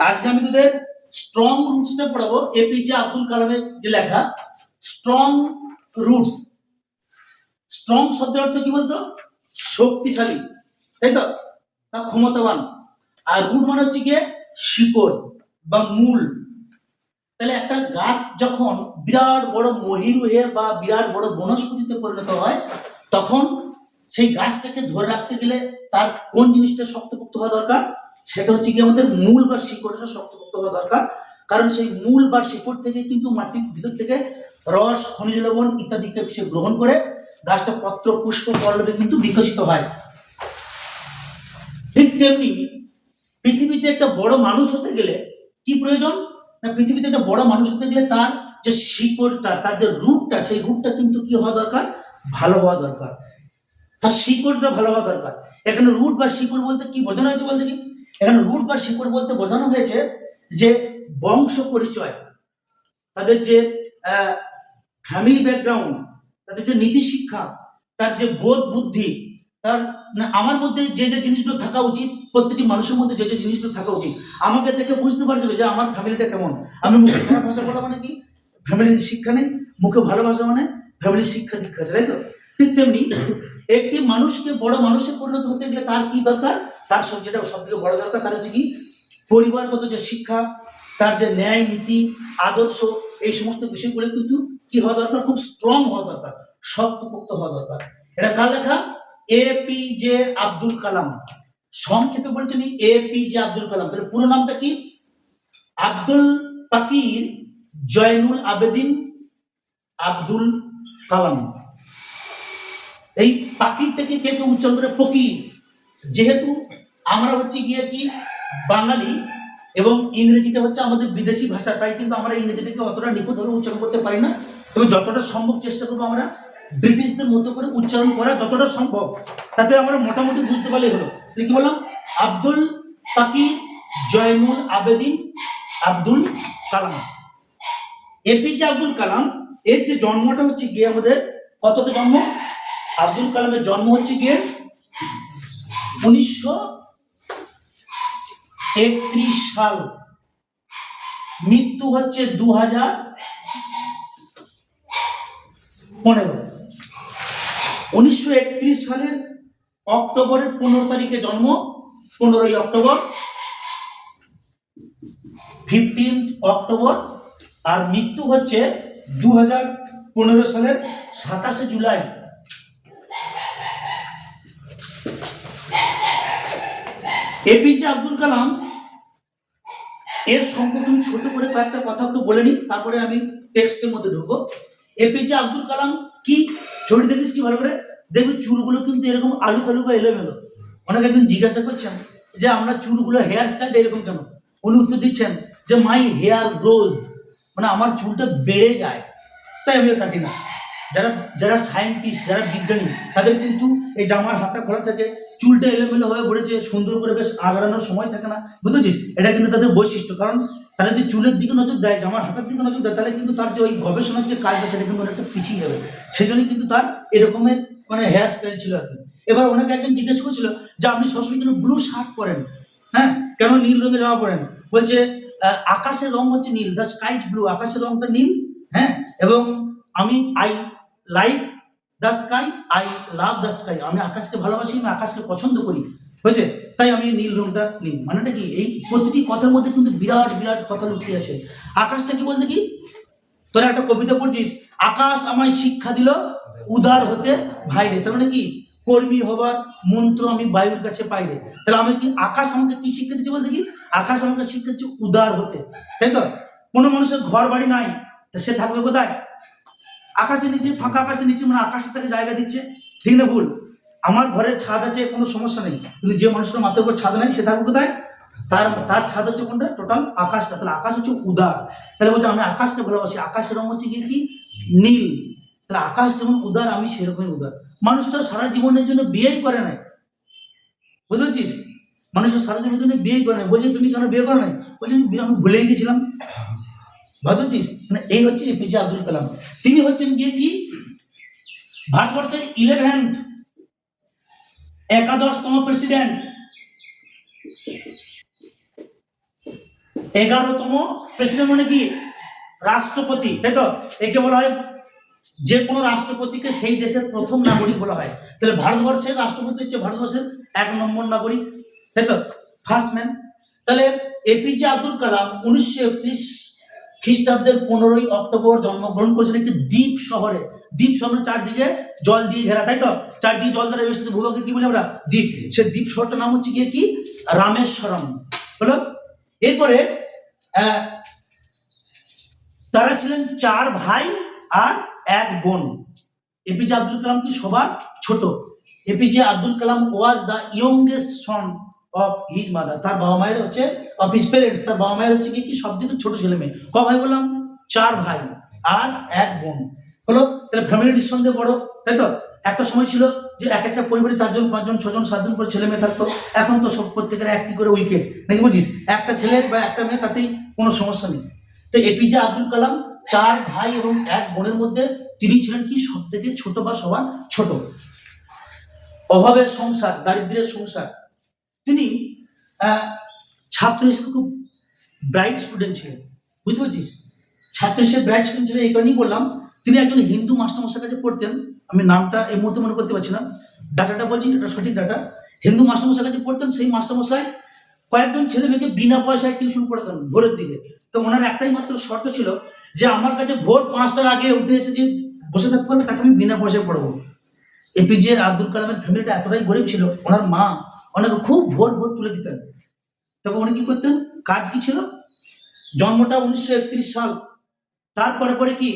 আজকে আমি তোদের স্ট্রং রুটসটা পড়াবো। এপিজে আব্দুল কালামের যে লেখা স্ট্রং রুটস। স্ট্রং শব্দের অর্থ কি বলতো? শক্তিশালী, তাই তো, বা ক্ষমতাবান। আর রুট মানে হচ্ছে গিয়ে শিকড় বা মূল। তাহলে একটা গাছ যখন বিরাট বড় মহিরু হয়ে বা বিরাট বড় বনস্পতিতে পরিণত হয়, তখন সেই গাছটাকে ধরে রাখতে গেলে তার কোন জিনিসটা শক্তপোক্ত হওয়া দরকার? সেটা হচ্ছে কি আমাদের মূল বা শিকড়টা শক্তপোক্ত হওয়া দরকার। কারণ সেই মূল বা শিকড় থেকে কিন্তু মাটির ভিতর থেকে রস, খনিজ লবণ ইত্যাদিকে সে গ্রহণ করে গাছটা পত্র, পুষ্প, পল্লবে কিন্তু বিকশিত হয়। ঠিক তেমনি পৃথিবীতে একটা বড় মানুষ হতে গেলে কি প্রয়োজন? না, পৃথিবীতে একটা বড় মানুষ হতে গেলে তার যে শিকড়টা, তার যে রুটটা, সেই রুটটা কিন্তু কি হওয়া দরকার? ভালো হওয়া দরকার। তার শিকড়টা ভালো হওয়া দরকার। এখানে রুট বা শিকড় বলতে কি বোঝানো হয়েছে বলতে কি? এখানে রুট বা শিকড় বলতে বোঝানো হয়েছে যে বংশ পরিচয়, তাদের যে ফ্যামিলি ব্যাকগ্রাউন্ড, তাদের যে নীতি শিক্ষা, তার যে বোধ বুদ্ধি, তার আমার মধ্যে যে যে জিনিসগুলো থাকা উচিত, প্রত্যেকটি মানুষের মধ্যে যে যে জিনিসগুলো থাকা উচিত, আমাকে দেখে বুঝতে পারা যাবে যে আমার ফ্যামিলিটা কেমন। আমি মুখে খারাপ ভাষা বলা মানে কি? ফ্যামিলির শিক্ষা নেই। মুখে ভালোবাসা মানে ফ্যামিলির শিক্ষা দীক্ষা আছে, তাই তো? ঠিক তেমনি একটি মানুষকে বড় মানুষে পরিণত হতে গেলে তার কি দরকার? তার যেটা সব থেকে বড় দরকার, তার হচ্ছে কি? পরিবারগত যে শিক্ষা, তার যে ন্যায় নীতি আদর্শ, এই সমস্ত বিষয়গুলো কিন্তু কি হওয়া দরকার? খুব স্ট্রং হওয়া দরকার, শক্তপোক্ত হওয়া দরকার। এটা কার লেখা? এপিজে আব্দুল কালাম। সংক্ষেপে বলছেন এপিজে আব্দুল কালাম। তার পুরো নামটা কি? আব্দুল পাকির জয়নুল আবেদিন আব্দুল কালাম। এই পাকিরটাকে কে কে উচ্চারণ করে পকির। যেহেতু আমরা হচ্ছে গিয়ে কি বাঙালি এবং ইংরেজিটা হচ্ছে আমাদের বিদেশি ভাষা, তাই কিন্তু আমরা ইংরেজিটাকে অতটা নিখুঁতভাবে উচ্চারণ করতে পারি না। তবে যতটা সম্ভব চেষ্টা করবো আমরা ব্রিটিশদের মতো করে উচ্চারণ করা, যতটা সম্ভব, তাতে আমরা মোটামুটি বুঝতে পারলেই হলো। কি বললাম? আব্দুল পাকির জয়নুল আবেদিন আব্দুল কালাম। এপিজে আব্দুল কালাম এর যে জন্মটা হচ্ছে গিয়ে আমাদের কতটা জন্ম? আব্দুল কালামের জন্ম হচ্ছে গিয়ে 1931 সাল, মৃত্যু হচ্ছে 2015। 1931 সালের অক্টোবরের 15 তারিখে জন্ম, 15ই অক্টোবর, 15 অক্টোবর। আর মৃত্যু হচ্ছে 2015 সালের 27 জুলাই। এপিজে আব্দুল কালাম এর সম্পর্কে আমি ছোট করে কয়েকটা কথা একটু বলে নিই, তারপরে আমি টেক্সটের মধ্যে ঢুকবো। এপিজে আব্দুল কালাম কি? ছবি দেখিস কি ভালো করে? দেখবি চুলগুলো কিন্তু এরকম আলু তালু বা এলোমেলো। অনেকে একদিন জিজ্ঞাসা করছেন যে আমরা চুলগুলো হেয়ার স্টাইল এরকম কেন? উনি উত্তর দিচ্ছেন যে মাই হেয়ার গ্রোজ, মানে আমার চুলটা বেড়ে যায়, তাই আমিও কাটি না। যারা যারা সায়েন্টিস্ট, যারা বিজ্ঞানী, তাদের কিন্তু এই জামার হাতা খোলা থাকে, চুলটা এলোমেলো হয়ে পড়েছে, সুন্দর করে বেশ আঁচড়ানোর সময় থাকে না, বুঝেছিস? এটা কিন্তু তাদের বৈশিষ্ট্য। কারণ তারা যদি চুলের দিকে নজর দেয়, জামার হাতার দিকে নজর দেয়, তাহলে কিন্তু তার যে ওই গবেষণার যে কাজটা, সেটা কিন্তু অনেকটা পিছিয়ে যাবে। সেই জন্যই কিন্তু তার এরকমের মানে হেয়ার স্টাইল ছিল আর কি। এবার ওনাকে একজন জিজ্ঞেস করছিল যে আপনি সবসময় কেন ব্লু শার্ট পরেন, হ্যাঁ, কেন নীল রঙের জামা পরেন? বলছে আকাশের রং হচ্ছে নীল, দ্য স্কাই ইজ ব্লু, আকাশের রংটা নীল, হ্যাঁ, এবং আমি I like the sky, I love the sky, আমি আকাশকে ভালোবাসি, আমি আকাশকে পছন্দ করি, হয়েছে, তাই আমি নীল রংটা নিই। মানেটা কি? এই প্রতিটি কথার মধ্যে কিন্তু বিরাট বিরাট কথা লুকিয়ে আছে। আকাশটা কি বলতে কি? তোরা একটা কবিতা পড়ছিস, আকাশ আমায় শিক্ষা দিল উদার হতে ভাইরে, তার মানে কি? কর্মী হবার মন্ত্র আমি বায়ুর কাছে পাইরে। তাহলে আমি কি, আকাশ আমাকে কি শিক্ষা দিচ্ছে বলতে কি? আকাশ আমাকে শিক্ষা দিচ্ছে উদার হতে, তাই তো? কোনো মানুষের ঘর বাড়ি নাই, তা সে থাকবে কোথায়? আকাশের নিচে, ফাঁকা আকাশের নিচে, মানে আকাশ তাকে জায়গা দিচ্ছে, ঠিক না ভুল? আমার ঘরের ছাদ আছে, কোনো সমস্যা নেই, কিন্তু যে মানুষটার মাথার উপর ছাদ নাই, সে থাকবে কোথায়? তার তার ছাদ হচ্ছে কোনটা? টোটাল আকাশটা। তাহলে আকাশ হচ্ছে উদার। তাহলে বলছে আমি আকাশকে ভালোবাসি, আকাশের রং হচ্ছে কি? নীল। তাহলে আকাশ যেমন উদার, আমি সেরকমই উদার। মানুষটা সারা জীবনের জন্য বিয়েই করে নাই, বুঝেছিস? মানুষের সারা জীবনের জন্য বিয়েই করে নাই। বলছে তুমি কেন বিয়ে করো নাই? বলছি আমি ভুলেই গেছিলাম, বুঝেছিস? মানে এই হচ্ছে এপিজে আব্দুল কালাম। তিনি হচ্ছেন গিয়ে কি ভারতবর্ষের 11তম প্রেসিডেন্ট। 11তম প্রেসিডেন্ট মানে কি? রাষ্ট্রপতি, তাই তো? একে বলা হয়, যে কোনো রাষ্ট্রপতিকে সেই দেশের প্রথম নাগরিক বলা হয়। তাহলে ভারতবর্ষের রাষ্ট্রপতি হচ্ছে ভারতবর্ষের 1 নম্বর নাগরিক, তাই তো, ফার্স্ট ম্যান। তাহলে এপিজে আব্দুল কালাম 1931 খ্রিস্টাব্দের 15ই অক্টোবর জন্মগ্রহণ করেছিলেন একটি দ্বীপ শহরে। দ্বীপ শহরের চারদিকে জল দিয়ে ঘেরা, তাই তো, চারদিকে জল দ্বারা বেষ্টিত ভূভাগকে কি বলি আমরা? দ্বীপ। সে দ্বীপ শহরটার নাম হচ্ছে গিয়ে কি? রামেশ্বরম। হলো। এরপরে তারা ছিলেন 4 ভাই আর 1 বোন। এপিজে আব্দুল কালাম কি সবার ছোট। APJ Abdul Kalam was the youngest son of his mother. তার বাবা মায়ের হচ্ছে, অফ হিজ পেরেন্টস, তার বাবা মায়ের হচ্ছে কি সব থেকে ছোট ছেলে মেয়ে। ক ভাই বললাম? 4 ভাই আর 1 বোন। হলো। তাহলে ফ্যামিলির সঙ্গে বড়, তাই তো। একটা সময় ছিল যে এক একটা পরিবারে 4 জন 5 জন 6 জন 7 জন করে ছেলে মেয়ে থাকতো। এখন তো সব প্রত্যেকের একটি করে উইকেট, নাকি বলছিস? একটা ছেলে বা একটা মেয়ে, তাতেই কোনো সমস্যা নেই। তো এপিজে আব্দুল কালাম 4 ভাই এবং 1 বোনের মধ্যে তিনি ছিলেন কি সব থেকে ছোট বা সবার ছোট। অভাবের সংসার, দারিদ্রের সংসার। তিনি ছাত্র হিসেবে খুব ব্রাইট স্টুডেন্ট ছিলেন, বুঝতে পারছিস? ছাত্র হিসেবে ব্রাইট স্টুডেন্ট ছিলেন এই কারণেই বললাম। তিনি একজন হিন্দু মাস্টারমশাইয়ের কাছে পড়তেন। আমি নামটা এই মুহূর্তে মনে করতে পারছি না, ডাটাটা বলছি, এটা সঠিক ডাটা। হিন্দু মাস্টারমশাইয়ের কাছে পড়তেন। সেই মাস্টারমশাই কয়েকজন ছেলে মেয়েকে বিনা পয়সায় টিউশন পড়াতেন ভোরের দিকে। তো ওনার একটাই মাত্র শর্ত ছিল যে আমার কাছে ভোর 5টার আগে উঠে এসে যে বসে থাকতে পারবে তাকে আমি বিনা পয়সায় পড়াবো। এপিজে আব্দুল কালামের ফ্যামিলিটা এতটাই গরিব ছিল, ওনার মা ওনাকে খুব ভোর ভোর তুলে দিতেন। তবে উনি কি করতেন? কাজ কি ছিল? জন্মটা 1931 সাল, তারপরে পরে কি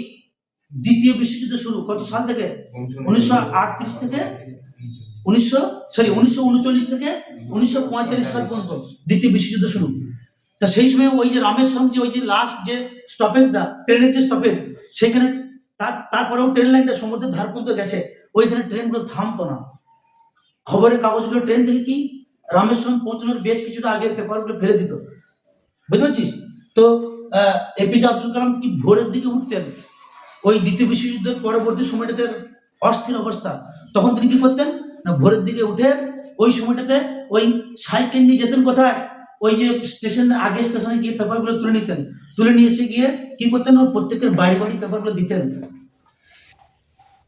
দ্বিতীয় বিশ্বযুদ্ধ শুরু। কত সাল থেকে? 1938 থেকে 1939 থেকে 1945 সাল পর্যন্ত দ্বিতীয় বিশ্বযুদ্ধ শুরু। তা সেই সময় ওই যে রামেশ্বরম, যে ওই যে লাস্ট যে স্টপেজটা, ট্রেনের যে স্টপেজ, সেখানে তারপরেও ট্রেন লাইনটা সমুদ্রের ধার পর্যন্ত গেছে, ওইখানে ট্রেনগুলো থামতো না। খবরের কাগজগুলো ট্রেন থেকে কি রামেশ্বরম পৌঁছানোর বেশ কিছুটা আগে পেপারগুলো ফেলে দিত, বুঝতে পারছিস? তো এপিজে আব্দুল কালাম কি ভোরের দিকে উঠতেন। ওই দ্বিতীয় বিশ্বযুদ্ধের পরবর্তী সময়টাতে অস্থির অবস্থা, তখন তিনি কি করতেন না, ভোরের দিকে উঠে ওই সময়টাতে ওই সাইকেল নিয়ে যেতেন কোথায়? ওই যে স্টেশন, আগে স্টেশনে গিয়ে পেপারগুলো তুলে নিতেন। তুলে নিয়ে এসে গিয়ে কি করতেন? ওর প্রত্যেকের বাড়ি বাড়ি পেপারগুলো দিতেন,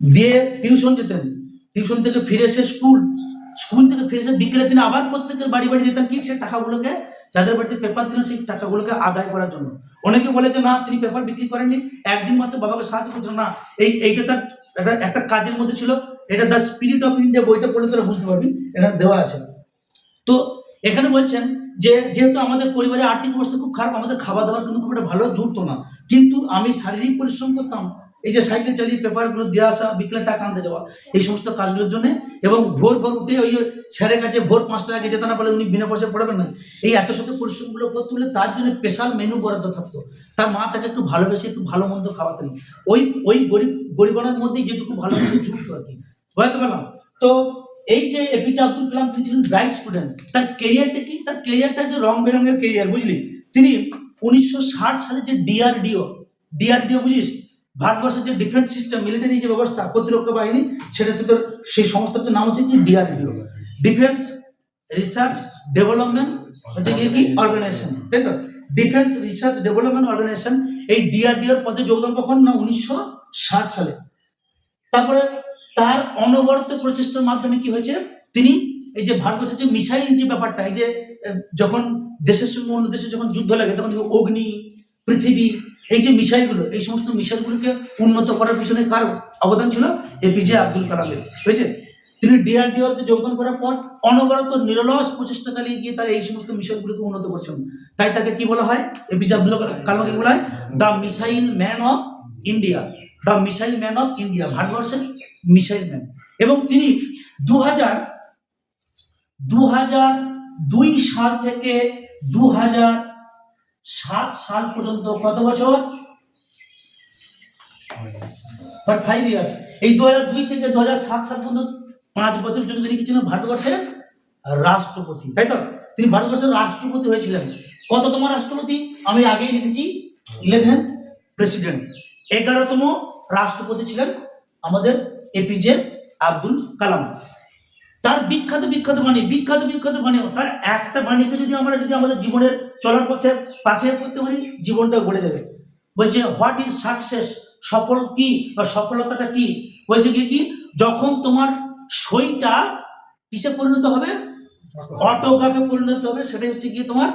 দিয়ে টিউশন যেতেন। টিউশন থেকে ফিরে এসে স্কুল থেকে ফিরে এসে বিকেলে তিনি আবার প্রত্যেকের বাড়ি বাড়ি যেতেন, কি সে টাকাগুলোকে, যাদের বাড়িতে পেপার দিলেন সেই টাকাগুলোকে আদায় করার জন্য। অনেকে বলে যে না, তিনি পেপার বিক্রি করেননি, একদিন মাত্র বাবাকে সাহায্য করছেন। না, এইটা তার একটা কাজের মধ্যে ছিল। এটা দ্য স্পিরিট অফ ইন্ডিয়া বইটা পড়লে তোরা বুঝতে পারবি, এটা দেওয়া আছে। তো এখানে বলছেন যে যেহেতু আমাদের পরিবারের আর্থিক অবস্থা খুব খারাপ, আমাদের খাওয়া দাওয়ার কিন্তু খুব একটা ভালো জুটতো না, কিন্তু আমি শারীরিক পরিশ্রম করতাম। এই যে সাইকেল চালিয়ে পেপারগুলো দিয়ে আসা, বিকেলে টাকা আনতে যাওয়া, এই সমস্ত কাজগুলোর জন্য। এবং ভোর ভোর উঠে ওই স্যারের কাছে ভোর 5টার আগে যেতে না পারলে উনি বিনা পয়সায় পড়াবেন না। এই এত শত পরিশ্রমগুলো করতে হলে তার জন্য স্পেশাল মেনু বরাদ্দ থাকতো। তার মা তাকে একটু ভালোবেসে একটু ভালো মন্দ খাওয়াতেন, ওই ওই গরিবানার মধ্যেই যেটুকু ভালো মন্দ জুটতো আর কি, বুঝতে পারলাম? তো এই যে এপিজে আব্দুল কালাম, তিনি ছিলেন ব্রাইট স্টুডেন্ট। তার কেরিয়ারটা কি? তার কেরিয়ারটা যে রং বেরঙের কেরিয়ার, বুঝলি? তিনি 1960 সালে যে ডিআরডিও বুঝিস, ভারতবর্ষের যে ডিফেন্স সিস্টেম, মিলিটারি যে ব্যবস্থা, প্রতিরক্ষা বাহিনী, সেটা হচ্ছে তোর সেই সংস্থার নাম হচ্ছে কি ডিআরডিও, ডিফেন্স রিসার্চ ডেভেলপমেন্ট হচ্ছে কি অর্গানাইজেশন, তাই তো? Defence research development organisation. এই ডিআরডিওর পদে যোগদান কখন? না, 1960 সালে। তারপরে তার অনবরত প্রচেষ্টার মাধ্যমে কি হয়েছে, তিনি এই যে ভারতবর্ষের যে মিসাইল যে ব্যাপারটা, এই যে যখন দেশের সঙ্গে অন্য দেশে যখন যুদ্ধ লাগে, তখন অগ্নি, পৃথিবী, এই যে মিসাইলগুলো, এই সমস্ত মিসাইলগুলোকে উন্নত করার পিছনে কার অবদান ছিল? এপিজে আব্দুল কালামের, বুঝেছে? তিনি ডিআরডিওতে যোগদান করার পর অনবরত নিরলস প্রচেষ্টা চালিয়ে গিয়ে তারা এই সমস্ত মিসাইলগুলোকে উন্নত করছেন। তাই তাকে কি বলা হয়? এপিজে আব্দুল কালামকে কি বলা হয়? The missile man of India, the missile man of India, ভারতবর্ষের মিসাইল ম্যান। এবং তিনি 2002 সাল থেকে 2007 সাল পর্যন্ত কত বছর? 5 ইয়ার্স। এই 2002 থেকে 2007 সাল পর্যন্ত 5 বছরের জন্য তিনি কি ছিলেন? ভারতবর্ষের রাষ্ট্রপতি, তাই তো? তিনি ভারতবর্ষের রাষ্ট্রপতি হয়েছিলেন। কততম রাষ্ট্রপতি? আমি আগেই লিখেছি 11th প্রেসিডেন্ট। 11তম রাষ্ট্রপতি ছিলেন আমাদের এপিজে আব্দুল কালাম। তার বিখ্যাত বিখ্যাত বাণী, বিখ্যাত বিখ্যাত বাণীও, তার একটা বাণীকে যদি আমরা আমাদের জীবনের চলার পথে পাথে করতে পারি, জীবনটা গড়ে যাবে। বলছে হোয়াট ইজ সাকসেস, সফল কি বা সফলতাটা কি? বলছে কি যখন তোমার সইটা কিসে পরিণত হবে, অটোগ্রাফে পরিণত হবে, সেটাই হচ্ছে কি তোমার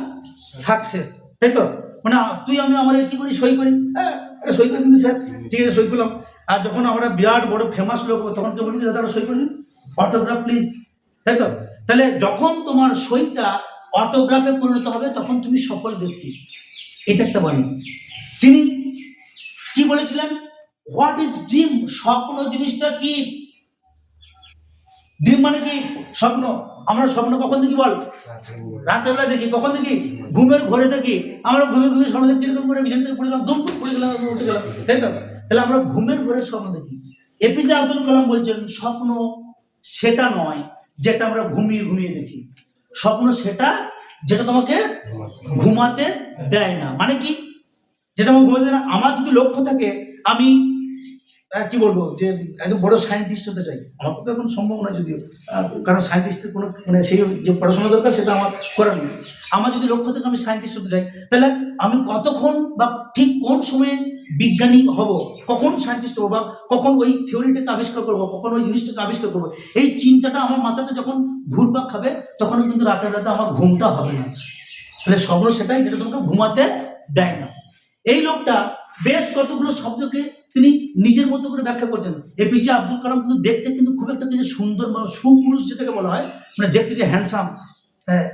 সাকসেস, তাই তো? মানে তুই আমি আমরা কি করি, সই করি, হ্যাঁ সই করে দিন স্যার, ঠিক আছে সই করলাম। আর যখন আমরা বিরাট বড় ফেমাস লোক তখন কি বলি, দাদা সই করে দিন, অটোগ্রাফ প্লিজ, তাই তো? তাহলে যখন তোমার সইটা অটোগ্রাফে পরিণত হবে তখন তুমি সফল ব্যক্তি। এটা একটা বাণী। তিনি কি বলেছিলেন, হোয়াট ইজ ড্রিম, স্বপ্ন জিনিসটা কি? ড্রিম মানে কি? স্বপ্ন। আমরা স্বপ্ন কখন দেখি বল? রাতের বেলা দেখি। কখন দেখি? ঘুমের ঘরে দেখি। আমরা ঘুমে ঘুমে স্বপ্ন দেখছি, এরকম করে বিছানা থেকে পড়ে গেলাম, দুম পড়ে গেলাম, উঠে গেলাম, তাই তো? তাহলে আমরা ঘুমের ঘরে স্বপ্ন দেখি। এপিজে আব্দুল কালাম বলছেন স্বপ্ন সেটা নয় যেটা আমরা ঘুমিয়ে ঘুমিয়ে দেখি, স্বপ্ন সেটা যেটা তোমাকে ঘুমাতে দেয় না। মানে কি? যেটা আমার ঘুমাতে দেয় না। আমার যদি লক্ষ্য থাকে আমি কি বলবো, যে একদম বড় সায়েন্টিস্ট হতে চাই, আমার তো এখন সম্ভব না যদিও, কারণ সায়েন্টিস্টের কোনো মানে সেই যে পড়াশোনা দরকার সেটা আমার করা নেই। আমার যদি লক্ষ্য থাকে আমি সায়েন্টিস্ট হতে চাই, তাহলে আমি কতক্ষণ বা ঠিক কোন সময়ে বিজ্ঞানী হব, কখন সায়েন্টিস্ট হবো, বা কখন ওই থিওরিটাকে আবিষ্কার করবো, কখন ওই জিনিসটাকে আবিষ্কার করবো, এই চিন্তাটা আমার মাথাতে যখন ঘুরপাক খাবে তখন কিন্তু রাতে রাতে আমার ঘুমটা হবে না। তাহলে স্বপ্ন সেটাই যেটা তোমাকে ঘুমাতে দেয় না। এই লোকটা বেশ কতগুলো শব্দকে তিনি নিজের মতো করে ব্যাখ্যা করছেন। এপিজে আব্দুল কালাম কিন্তু দেখতে কিন্তু খুব একটা যে সুন্দর বা সুপুরুষ যেটাকে বলা হয়, মানে দেখতে যে হ্যান্ডসাম,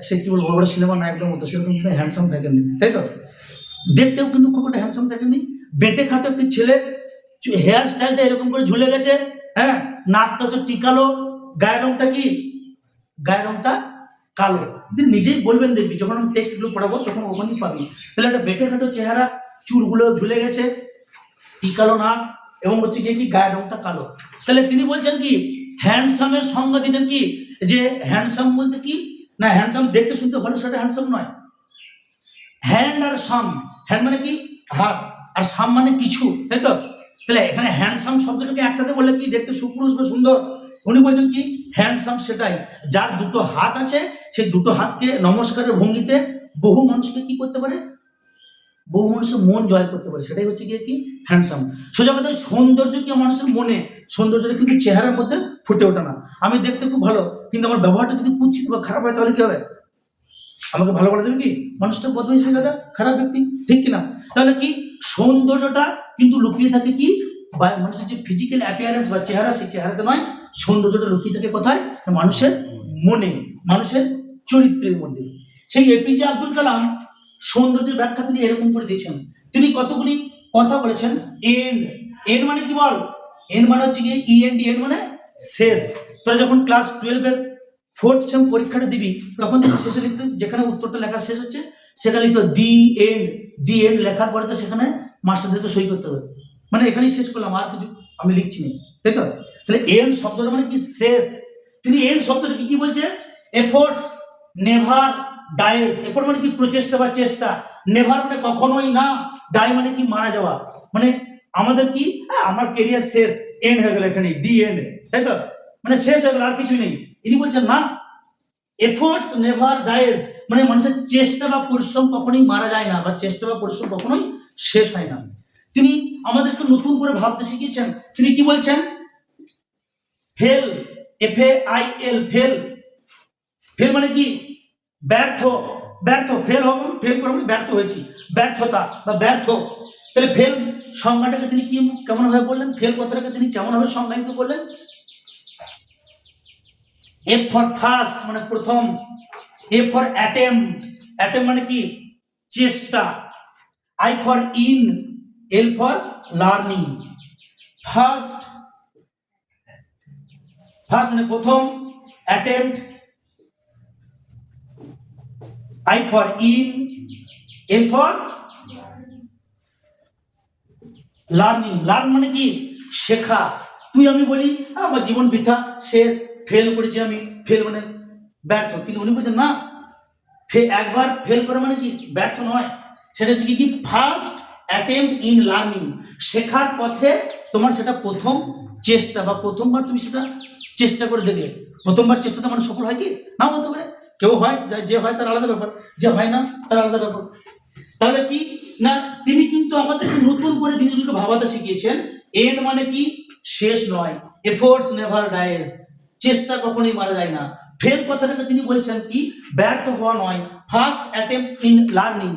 সে কি বলবো, বড় বড় সিনেমা নায়কদের মতো সেরকম হ্যান্ডসাম থাকেননি, তাই তো? দেখতেও কিন্তু খুব একটা হ্যান্ডসাম থাকেননি, বেঁটে খাটো একটি ছেলে, হেয়ার স্টাইলটা এরকম করে ঝুলে গেছে, হ্যাঁ, নাকটা হচ্ছে টিকালো, গায়ের রংটা কি, গায়ের রংটা কালো। কিন্তু নিজেই বলবেন, দেখবি যখন আমি টেক্সটগুলো পড়াবো তখন ওখানেই পাবি। তাহলে একটা বেঁটে খাটো চেহারা, চুলগুলো ঝুলে গেছে, টিকালো নাক, এবং হচ্ছে কি গায়ের রংটা কালো। তাহলে তিনি বলছেন কি, হ্যান্ডসামের সংজ্ঞা দিয়েছেন কি, যে হ্যান্ডসাম বলতে কি না, হ্যান্ডসাম দেখতে শুনতে ভালো সেটা হ্যান্ডসাম নয়। হ্যান্ড আর সাম, হ্যান্ড মানে কি হাত, আর সাম মানে কিছু, তাই তো? তাহলে এখানে হ্যান্ডসাম শব্দটাকে একসাথে বললে কি দেখতে সুপুরুষ বা সুন্দর। উনি বলছেন কি হ্যান্ডসাম সেটাই যার দুটো হাত আছে, সেই দুটো হাতকে নমস্কারের ভঙ্গিতে বহু মানুষকে কি করতে পারে, বহু মানুষের মন জয় করতে পারে, সেটাই হচ্ছে গিয়ে কি হ্যান্ডসাম। সোজা কথা, সৌন্দর্য কি মানুষের মনে, সৌন্দর্যটা কিন্তু চেহারার মধ্যে ফুটে ওঠে না। আমি দেখতে খুব ভালো কিন্তু আমার ব্যবহারটা যদি কুৎসিত বা খারাপ হয় তাহলে কি হবে? আমাকে ভালো বলা যাবে কি মানুষটা বদমাইশ গাদা, খারাপ ব্যক্তি, ঠিক কিনা? তাহলে কি সৌন্দর্যটা কিন্তু লুকিয়ে থাকে কি, বা মানুষের যে ফিজিক্যাল অ্যাপিয়ারেন্স বা চেহারা, সেই চেহারাতে নয়, সৌন্দর্যটা লুকিয়ে থাকে কোথায়, মানুষের মনে, মানুষের চরিত্রের মধ্যে। সেই এপিজে আব্দুল কালাম সৌন্দর্যের ব্যাখ্যা তিনি এরকম করে দিয়েছেন। তিনি কতগুলি কথা বলেছেন। এন্ড, এন্ড মানে কি বল? এন্ড মানে হচ্ছে কি ইএনডি, এন্ড মানে শেষ। তোরা যখন ক্লাস 12-এর 4th সেম পরীক্ষাটা দিবি তখন তুমি শেষে লিখতে, যেখানে উত্তরটা লেখা শেষ হচ্ছে সেখানে লিখতে দি এন্ড, দি এন্ড লেখার পরে তো সেখানে মাস্টারদেরকে সই করতে হবে, মানে এখানেই শেষ করলাম, আর কিছু আমি লিখছি না, তাই তো? তাহলে এন্ড শব্দটা মানে কি শেষ। তিনি এন্ড শব্দটা কি বলছে, এফোর্টস নেভার ডাইজ। এফোর্ট মানে কি প্রচেষ্টা বা চেষ্টা, নেভার মানে কখনোই না, ডাই মানে কি মারা যাওয়া, মানে আমাদের কি আমার কেরিয়ার শেষ, এন্ড হয়ে গেল এখানে, দি এন্ড, তাই তো? মানে শেষ হয়ে গেল, আর কিছু নেই। ইনি বলছেন না, এফোর্টস নেভার ডাইজ, মানে মানুষের চেষ্টা বা পরিশ্রম কখনোই মারা যায় না, বা চেষ্টা বা পরিশ্রম কখনোই শেষ হয় না। তিনি আমাদেরকে নতুন করে ভাবতে শিখিয়েছেন। তিনি কি বলছেন, ফেল, FAIL, ফেল, ফেল মানে কি ব্যর্থ, ব্যর্থ, ফেল হব, ফেল করে আমি ব্যর্থ হয়েছি, ব্যর্থতা বা ব্যর্থ। তাহলে ফেল সংজ্ঞাটাকে তিনি কি কেমন ভাবে বললেন, ফেল কথাটাকে তিনি কেমন ভাবে সংজ্ঞায়িত করলেন। এ ফর ফার্স্ট মানে প্রথম, এ ফর অ্যাটেম্প, অ্যাটেম্প মানে কি চেষ্টা, I for in, L for learning. First, first মানে প্রথম, attempt, I for in, L for learning. Learn মানে কি শেখা। তুই আমি বলি আমার জীবন বৃথা, শেষ, ফেল করেছি আমি, ফেল মানে ব্যর্থ, কিন্তু উনি বলছেন না, একবার ফেল করা মানে কি ব্যর্থ নয়, সেটা হচ্ছে কি ফার্স্ট অ্যাটেম্প ইন লার্নিং, শেখার পথে তোমার সেটা প্রথম চেষ্টা বা প্রথমবার তুমি সেটা চেষ্টা করে দেখলে প্রথমবার চেষ্টাতে মানুষ সফল হয় কি নাও হতে পারে, কেউ হয়, যে হয় তার আলাদা ব্যাপার, যে হয় না তার আলাদা ব্যাপার। তাহলে কি না, তিনি কিন্তু আমাদেরকে নতুন করে জিনিসগুলোকে ভাবাতে শিখিয়েছেন। এন্ড মানে কি, শেষ নয়, এফোর্টস নেভার ডাইজ, চেষ্টা কখনোই মারা যায় না। ফেল কথাটাকে তিনি বলছেন কি, ব্যর্থ হওয়া নয়, ফার্স্ট অ্যাটেম্প্ট ইন লার্নিং,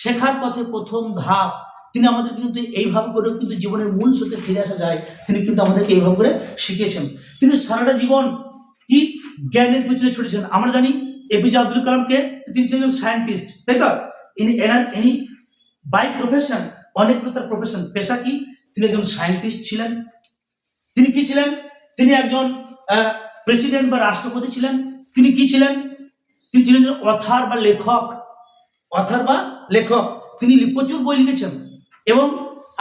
শেখার পথে প্রথম ধাপ। তিনি আমাদের কিন্তু এইভাবে করে কিন্তু জীবনের মূল স্রোতে ফিরে আসা যায়, তিনি কিন্তু আমাদেরকে এইভাবে করে শিখিয়েছেন। তিনি সারাটা জীবন কি জ্ঞানের পিছনে ছুটেছেন। আমরা জানি এপিজে আব্দুল কালামকে, তিনি ছিলেন সায়েন্টিস্ট, তাই তো? ইনি বাই প্রফেশন, অনেকগুলো তার প্রফেশন, পেশা কি, তিনি একজন সায়েন্টিস্ট ছিলেন। তিনি কি ছিলেন? তিনি একজন প্রেসিডেন্ট বা রাষ্ট্রপতি ছিলেন। তিনি কি ছিলেন? তিনি ছিলেন অথার বা লেখক, অথার বা লেখক। তিনি প্রচুর বই লিখেছেন। এবং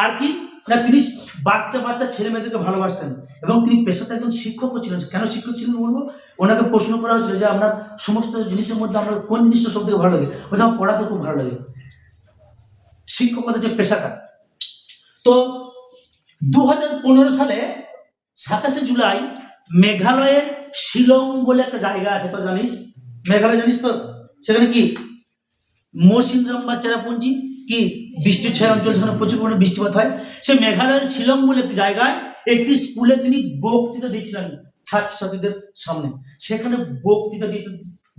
আর কি না, তিনি বাচ্চা বাচ্চা ছেলে মেয়েদেরকে ভালোবাসতেন। এবং তিনি পেশাতে একজন শিক্ষকও ছিলেন। কেন শিক্ষক ছিলেন বলবো, ওনাকে প্রশ্ন করা হয়েছিল যে আপনার সমস্ত জিনিসের মধ্যে আপনার কোন জিনিসটা সব থেকে ভালো লাগে, বলতে আমার পড়াতে খুব ভালো লাগে, শিক্ষকতা যে পেশাটা। তো 2015 সালে 27শে জুলাই মেঘালয়ের শিলং বলে একটা জায়গা আছে, তো জানিস মেঘালয়, জানিস তো? সেখানে কি মৌসিনরাম বা চেরাপুঞ্জি কি বৃষ্টির ছায়া অঞ্চল, সেখানে প্রচুর পরিমাণে বৃষ্টিপাত হয়। সে মেঘালয়ের শিলং বলে একটি জায়গায় একটি স্কুলে তিনি বক্তৃতা দিচ্ছিলেন ছাত্রছাত্রীদের সামনে। সেখানে বক্তৃতা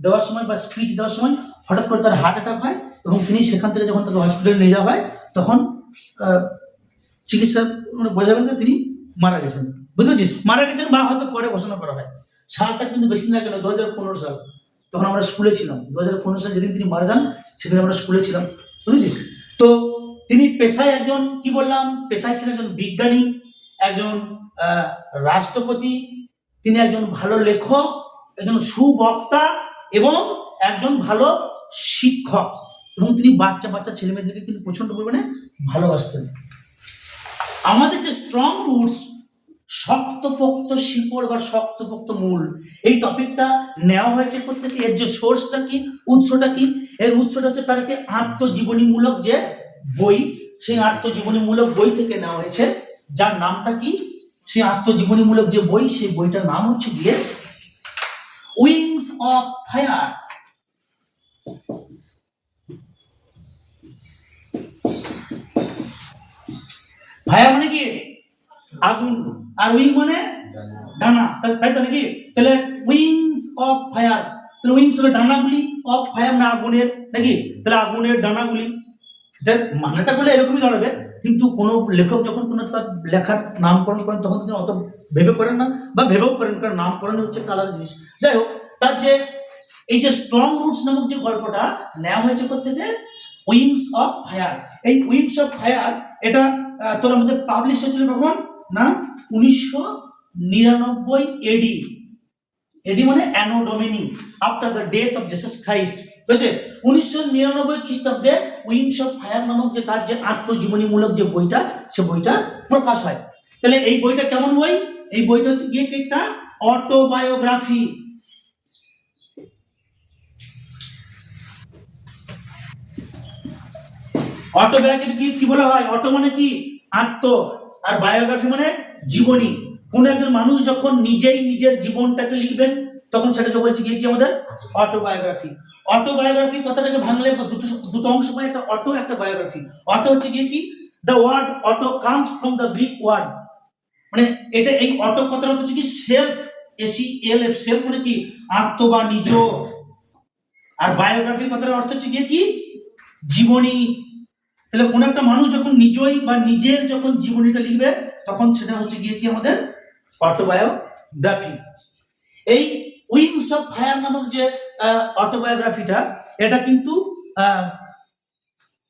দেওয়ার সময় বা স্পিচ দেওয়ার সময় হঠাৎ করে তার হার্ট অ্যাটাক হয়, এবং তিনি সেখান থেকে যখন তাকে হসপিটালে নিয়ে যাওয়া হয়, তখন চিকিৎসা বোঝা গেল যে তিনি মারা গেছেন। বুঝতে পারছিস? মারা গেছেন বা হয়তো পরে ঘোষণা করা হয়। সালটা কিন্তু বেশি দিন গেল, 2015 সাল। তখন আমরা স্কুলে ছিলাম। 2015 সাল যেদিন তিনি মারা যান, সেদিন আমরা স্কুলে ছিলাম। বুঝেছিস? তো তিনি পেশায় একজন, কি বললাম, পেশায় ছিলেন একজন বিজ্ঞানী, একজন রাষ্ট্রপতি, তিনি একজন ভালো লেখক, একজন সুবক্তা এবং একজন ভালো শিক্ষক। এবং তিনি বাচ্চা বাচ্চা ছেলে মেয়েদেরকে তিনি প্রচন্ড পরিমাণে ভালোবাসতেন। আমাদের যে স্ট্রং রুটস, শক্তপোক্ত শিকড় বা শক্তপোক্ত মূল, এই টপিকটা নেওয়া হয়েছে প্রত্যেকে। এর যে সোর্সটা কি, উৎসটা কি, এর উৎসটা হচ্ছে তার একটি আত্মজীবনীমূলক যে বই, সেই আত্মজীবনীমূলক বই থেকে নেওয়া হয়েছে, যার নামটা কি, সেই আত্মজীবনীমূলক যে বই, সেই বইটার নাম হচ্ছে গিয়ে উইংস অফ ফায়ার। ফায়ার মানে কি, আগুন, আর উইং মানে ডানা, তাই তো নাকি? তাহলে উইংস অফ ফায়ার, তাহলে উইংস হলো ডানাগুলি, অফ ফায়ার না আগুনের, নাকি? তাহলে আগুনের ডানাগুলি, এটা মানেটা করলে এরকমই দাঁড়াবে। কিন্তু কোনো লেখক যখন কোনো তার লেখার নামকরণ করেন, তখন তিনি অত ভেবে করেন না, বা ভেবেও করেন, কারণ নামকরণ হচ্ছে একটা আলাদা জিনিস। যাই হোক, তার যে এই যে স্ট্রং রুটস নামক যে গল্পটা নেওয়া হয়েছে থেকে উইংস অফ ফায়ার। এই উইংস অফ ফায়ার এটা তোর আমাদের পাবলিশ হয়েছিল কখন না, 1999 এডি। এডি মানে anno domini, after the death of Jesus Christ. বুঝেছে? 1999 খ্রিস্টাব্দে উইংস অফ ফায়ার নামক যে তার যে আত্মজীবনীমূলক যে বইটা, সে বইটা প্রকাশ হয়। তাহলে এই বইটা কেমন বই? এই বইটা হচ্ছে গিয়ে একটা অটোবায়োগ্রাফি। অটোবায়োগ্রাফি কি বলা হয়? অটো মানে কি, আত্ম, আর বায়োগ্রাফি মানে জীবনী। কোন একজন মানুষ যখন নিজেই নিজের জীবনটাকে লিখবেন, তখন সেটাকে বলছে কি আমাদের অটোবায়োগ্রাফি। অটোবায়োগ্রাফি কথাটাকে ভাঙলে দুটো অংশ পায়, একটা অটো, একটা বায়োগ্রাফি। অটো হচ্ছে গিয়ে কি, the word auto comes from the Greek word, মানে এটা, এই অটো কথাটা হচ্ছে কি সেলফ, SELF, সেলফ মানে কি, আত্ম বা নিজ। আর বায়োগ্রাফি কথাটার অর্থ হচ্ছে গিয়ে কি, জীবনী। তাহলে কোন একটা মানুষ যখন নিজেই বা নিজের যখন জীবনীটা লিখবে, তখন সেটা হচ্ছে গিয়ে কি আমাদের অটোবায়োগ্রাফি। এই উইংস অফ ফায়ার নামক যে অটোবায়োগ্রাফিটা, এটা কিন্তু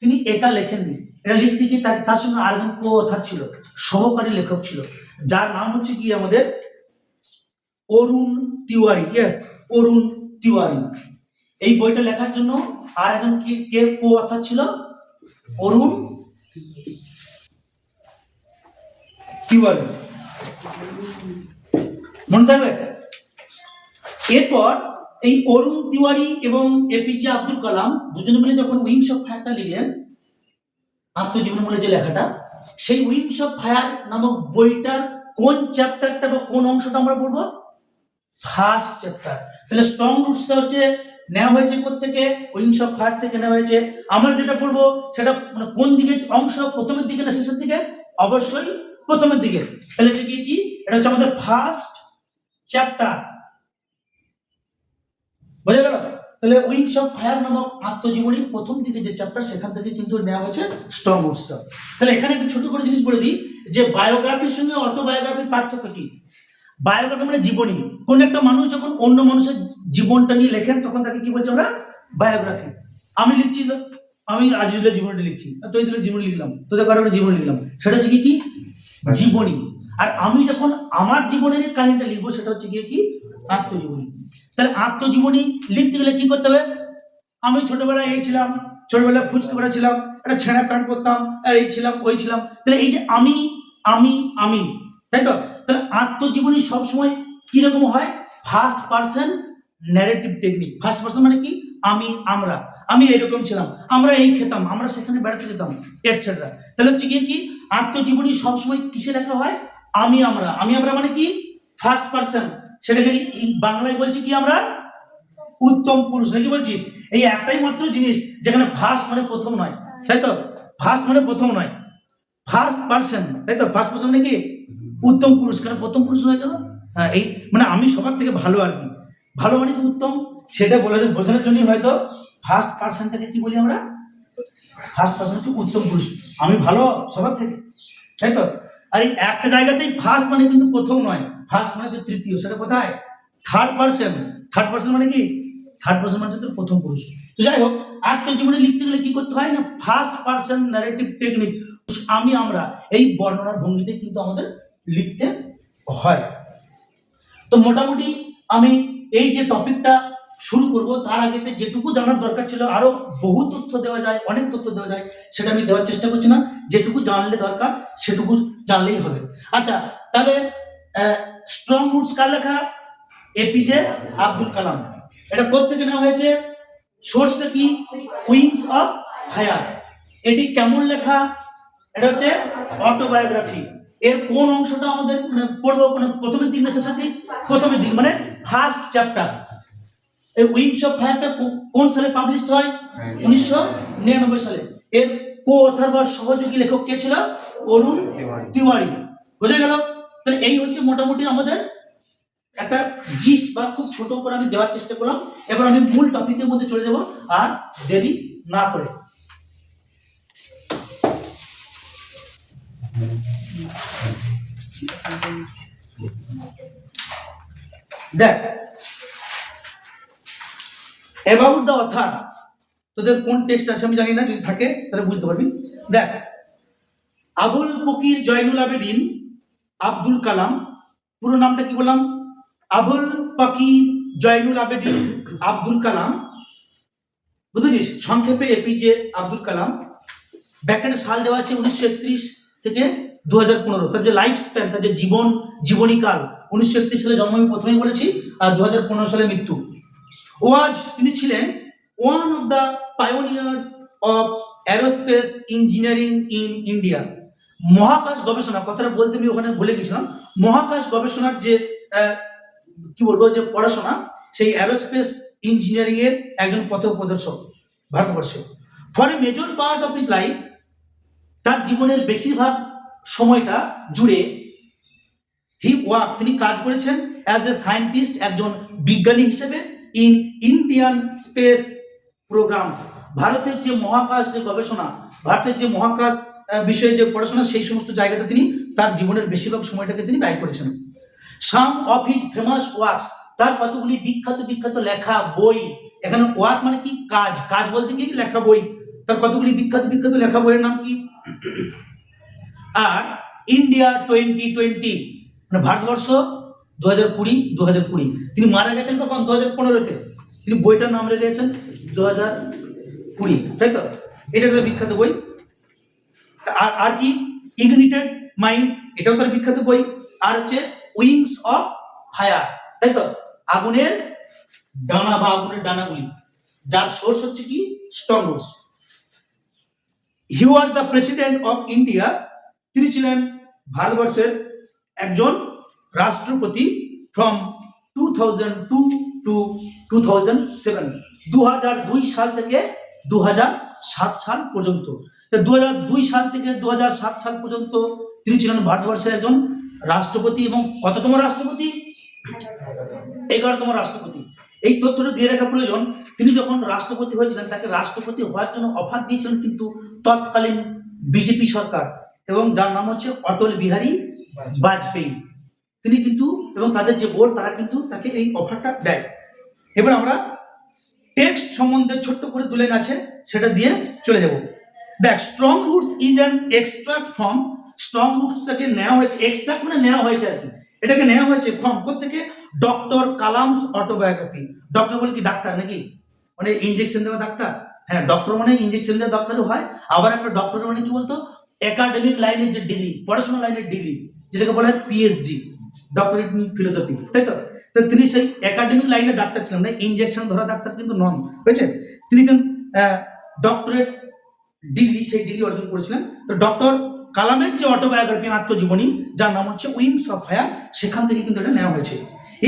তিনি একা লেখেননি। এটা লিখতে গিয়ে তার সঙ্গে আরেকজন কো-অথার ছিল, সহকারী লেখক ছিল, যার নাম হচ্ছে কি আমাদের অরুণ তিওয়ারি। ইয়েস, অরুণ তিওয়ারি। এই বইটা লেখার জন্য আর একজন কে কো-অথার ছিল, অরুণ তিওয়ারি। মনে থাকবে? এরপর এই অরুণ তিওয়ারি এবং এপিজে আব্দুল কালাম দুজনে মিলে যখন উইংস অফ ফায়ারটা লিখলেন, আত্মজীবনীমূলক যে লেখাটা, সেই উইংস অফ ফায়ার নামক বইটার কোন চ্যাপ্টারটা বা কোন অংশটা আমরা পড়বো? First chapter. তাহলে স্ট্রং রুটসটা হচ্ছে নেওয়া হয়েছে কোত্থেকে? উইংস অফ ফায়ার থেকে নেওয়া হয়েছে। আমরা যেটা পড়বো সেটা মানে কোন দিকে অংশ, প্রথমের দিকে না শেষের দিকে? অবশ্যই প্রথমের দিকে। তাহলে হচ্ছে কি এটা হচ্ছে আমাদের ফার্স্ট চ্যাপ্টার, বোঝা গেল? তাহলে উইংস অফ ফায়ার নামক আত্মজীবনী প্রথম দিকে যে চ্যাপ্টার, সেখান থেকে কিন্তু নেওয়া হয়েছে স্ট্রং রুটসটা। তাহলে এখানে একটা ছোট করে জিনিস বলে দিই যে বায়োগ্রাফির সঙ্গে অটোবায়োগ্রাফির পার্থক্য কি। বায়োগ্রাফি মানে জীবনী। কোন একটা মানুষ যখন অন্য মানুষের জীবনটা নিয়ে লেখেন তখন তাকে কি বলছি আমরা? বায়োগ্রাফি। আমি লিখছি, আমি আজিজুলের জীবনটা লিখছি, তৈদুলের জীবন লিখলাম, তোদের কারো জীবন লিখলাম, সেটা হচ্ছে কি জীবনী। আর আমি যখন আমার জীবনের কাহিনীটা লিখবো সেটা হচ্ছে কি আত্মজীবনী। তাহলে আত্মজীবনী লিখতে গেলে কি করতে হবে? আমি ছোটবেলায় এই ছিলাম, ছোটবেলায় ফুচকে পড়া ছিলাম, একটা ছেঁড়া প্যান্ট পরতাম, আর এই ছিলাম ওই ছিলাম। তাহলে এই যে আমি আমি আমি, তাই তো? তাহলে আত্মজীবনী সবসময় কিরকম হয়? First person narrative technique. First person মানে কি? আমি, আমরা, আমি এরকম ছিলাম, আমরা এই খেতাম, আমরা সেখানে বেড়াতে যেতাম, এটসেট্রা। তাহলে হচ্ছে কি আত্মজীবনী সবসময় কিসে লেখা হয়? আমি, আমরা। আমি, আমরা মানে কি? First person. সেটাকে বাংলায় বলছি কি আমরা? উত্তম পুরুষ, নাকি বলছিস? এই একটাই মাত্র জিনিস যেখানে ফার্স্ট মানে প্রথম নয়, তাই তো? ফার্স্ট মানে প্রথম নয়, ফার্স্ট পার্সন, তাই তো? ফার্স্ট পার্সন নাকি উত্তম পুরুষ, কেন প্রথম পুরুষ নয় কেন? হ্যাঁ, এই মানে আমি সবার থেকে ভালো আর কি। ভালো মানে কি উত্তম, সেটা বোঝানোর জন্যই হয়তো ফার্স্ট পার্সনটাকে কি বলি আমরা? ফার্স্ট পার্সন হচ্ছে উত্তম পুরুষ, আমি ভালো সবার থেকে, তাই তো? আর এই একটা জায়গাতেই ফার্স্ট মানে কিন্তু প্রথম নয়, ফার্স্ট মানে হচ্ছে তৃতীয়। সেটা কোথায়? Third person. থার্ড পার্সন মানে কি? থার্ড পার্সন মানে হচ্ছে প্রথম পুরুষ। তো যাই হোক, আত্মজীবনী লিখতে গেলে কি করতে হয় না? ফার্স্ট পার্সন ন্যারেটিভ টেকনিক, আমি, আমরা, এই বর্ণনার ভঙ্গিতে কিন্তু আমাদের লিখতে হয়। তো মোটামুটি আমি এই যে টপিকটা শুরু করব তার আগেতে যেটুকু জানার দরকার ছিল, আরো বহু তথ্য দেওয়া যায়, অনেক তথ্য দেওয়া যায়, সেটা আমি দেওয়ার চেষ্টা করছি না। যেটুকু জানলে দরকার সেটুকু জানলেই হবে। আচ্ছা, তাহলে স্ট্রং রুটস কার লেখা? এপিজে আব্দুল কালাম। এটা কোত্থেকে নেওয়া হয়েছে? সোর্সটা কি? Wings of fire. এটি কেমন লেখা? এটা হচ্ছে অটোবায়োগ্রাফি। এর কোন অংশটা আমাদের পড়বো? প্রথমের দিক না শেষের দিক? প্রথমের দিক, মানে ফার্স্ট চ্যাপ্টার। এই উইংস অফ ফায়ারটা কোন সালে পাবলিশড হয়? 1999 সালে। এর কো অথর বা সহযোগী লেখক কে ছিল? অরুণ তিওয়ারি। বুঝে গেল? তাহলে এই হচ্ছে মোটামুটি আমাদের একটা জিস্ট বা খুব ছোট করে আমি দেওয়ার চেষ্টা করলাম। এবার আমি মূল টপিকের মধ্যে চলে যাব আর দেরি না করে। দেখ, অ্যাবাউট দ্য অথর, তোদের কোন টেক্সট আছে আমি জানি না, যদি থাকে তাহলে বুঝতে পারবি। দেখ, আবুল ফকির জয়নুল আবেদিন আব্দুল কালাম, পুরো নামটা কি বললাম? আবুল ফকির জয়নুল আবেদিন আব্দুল কালাম, বুঝেছিস? সংক্ষেপে এপিজে আব্দুল কালাম। ব্যাকেটে সাল দেওয়া আছে 1931 থেকে 2015। তার যে লাইফ স্প্যান, তার যে জীবনীকাল, 1931 সালে জন্ম আমি প্রথমেই বলেছি, আর 2015 সালে মৃত্যু। তিনি ছিলেন one of the pioneers of aerospace engineering in India. মহাকাশ গবেষণা, কথাটা বলতে আমি ওখানে ভুলে গেছিলাম। মহাকাশ গবেষণার যে কি বলবো, যে পড়াশোনা, সেই অ্যারোস্পেস ইঞ্জিনিয়ারিং এর একজন পথপ্রদর্শক ভারতবর্ষে। For a major part of his life, তার জীবনের বেশিরভাগ সময়টা জুড়ে তিনি কাজ করেছেন অ্যাজ এ সায়েন্টিস্ট, একজন বিজ্ঞানী হিসেবে, ইন ইন্ডিয়ান স্পেস প্রোগ্রামস। ভারতের যে মহাকাশ যে গবেষণা, ভারতের যে মহাকাশ বিষয়ে যে পড়াশোনা, সেই সমস্ত জায়গাতে তিনি তার জীবনের বেশিরভাগ সময়টাকে তিনি ব্যয় করেছেন। সাম অফ হিজ ফেমাস ওয়ার্কস, তার কতগুলি বিখ্যাত বিখ্যাত লেখা বই। এখানে ওয়ার্ক মানে কি? কাজ। কাজ বলতে কি? লেখা বই। তার কতগুলি বিখ্যাত বিখ্যাত লেখা বইয়ের নাম কি? আর ইন্ডিয়া 2020, মানে ভারতবর্ষ 2020, তিনি মারা গেছেন কখন? 2015-তে। তিনি বইটার নাম রেখেছেন 2020, তাই তো? এটা একটা বিখ্যাত বই। আর কি? ইগনিটেড মাইন্ডস, এটাও তার বিখ্যাত বই। আর হচ্ছে উইংস অফ ফায়ার, তাই তো? আগুনের ডানা বা আগুনের ডানাগুলি, যার সোর্স হচ্ছে কি? Strong roots. He was the president of India, তিনি ছিলেন ভারতবর্ষের একজন রাষ্ট্রপতি ফ্রম 2002 টু 2007, 2002 সাল থেকে 2007 সাল পর্যন্ত। 2002 সাল থেকে 2007 সাল পর্যন্ত তিনি ছিলেন ভারতবর্ষের একজন রাষ্ট্রপতি, এবং কততম রাষ্ট্রপতি? 11তম রাষ্ট্রপতি। এই তথ্যটা দিয়ে রাখা প্রয়োজন। তিনি যখন রাষ্ট্রপতি হয়েছিলেন, তাকে রাষ্ট্রপতি হওয়ার জন্য অফার দিয়েছিলেন কিন্তু তৎকালীন বিজেপি সরকার, এবং যার নাম হচ্ছে অটল বিহারী বাজপেয়ী। তিনি কিন্তু, এবং তাদের যে বোর্ড, তারা কিন্তু তাকে এই অফারটা দেয়। এবার আমরা টেক্সট সম্বন্ধে ছোট্ট করে 2 লাইন আছে, সেটা দিয়ে চলে যাব। দেখ, strong roots is an extract from, strong রুটসটাকে নেওয়া হয়েছে, এক্সট্রাক্ট মানে নেওয়া হয়েছে আর কি, এটাকে নেওয়া হয়েছে ফ্রম থেকে ডক্টর কালামস অটোবায়োগ্রাফি। ডক্টর বলে কি ডাক্তার নাকি? মানে ইনজেকশন দেওয়া ডাক্তার? হ্যাঁ, ডক্টর মানে ইনজেকশন দেওয়া ডাক্তারও হয়। আবার একটা ডক্টর মানে কি বলতো, একাডেমিক লাইনের যে ডিগ্রি, পড়াশোনা লাইনের ডিগ্রি, যেটাকে বলা হয় পিএইচডি, ডক্টরেট ইন ফিলোসফি, তাই তো? তো তিনি সেই একাডেমিক লাইনের ডাক্তার ছিলেন, না ইনজেকশন ধরা ডাক্তার কিন্তু নন, বুঝেছেন? তিনি কিন্তু ডক্টরেট ডিগ্রি, সেই ডিগ্রি অর্জন করেছিলেন। তো ডক্টর কালামের যে অটোবায়োগ্রাফি, আত্মজীবনী, যার নাম হচ্ছে উইংস অফ ফায়ার, সেখান থেকে কিন্তু এটা নেওয়া হয়েছে।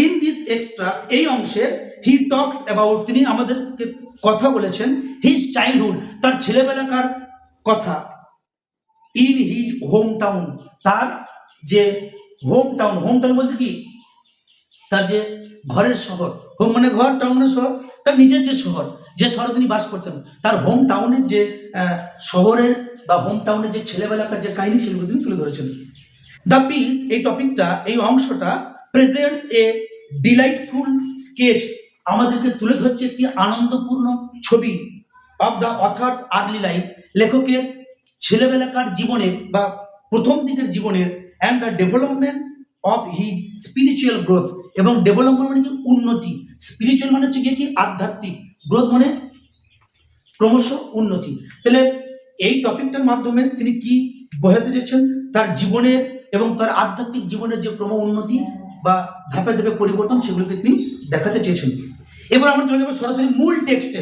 ইন দিস এক্সট্রাক্ট, এই অংশে হি টক্স অ্যাবাউট, তিনি আমাদেরকে কথা বলেছেন হিজ চাইল্ডহুড, তার ছেলেবেলাকার কথা। ইন হিজ হোম টাউন, তার যে হোম টাউন, হোম টাউন বলতে কি, তার যে ঘরের শহর, হোম মানে ঘর, টাউন মানে শহর, তার নিজের যে শহর, যে শহরে তিনি বাস করতেন, তার হোম টাউনের যে শহরের বা হোম টাউনের যে ছেলেবেলাকার যে কাহিনী, সেগুলো তিনি তুলে ধরেছেন। দ্য পিস, এই টপিকটা, এই অংশটা প্রেজেন্টস এ ডিলাইটফুল স্কেচ, আমাদেরকে তুলে ধরছে একটি আনন্দপূর্ণ ছবি of the authors early life, লেখকের ছেলেবেলাকার জীবনের বা প্রথম দিকের জীবনের, and the development of his spiritual growth, এবং ডেভেলপমেন্ট মানে কি উন্নতি, স্পিরিচুয়াল মানে হচ্ছে কি আধ্যাত্মিক, গ্রোথ মানে ক্রমশ উন্নতি। তাহলে এই টপিকটার মাধ্যমে তিনি কি বোঝাতে চেয়েছেন, তার জীবনের এবং তার আধ্যাত্মিক জীবনের যে ক্রম উন্নতি বা ধাপে ধাপে পরিবর্তন, সেগুলোকে তিনি দেখাতে চেয়েছেন। এবার আমরা চলে যাবো সরাসরি মূল টেক্সটে।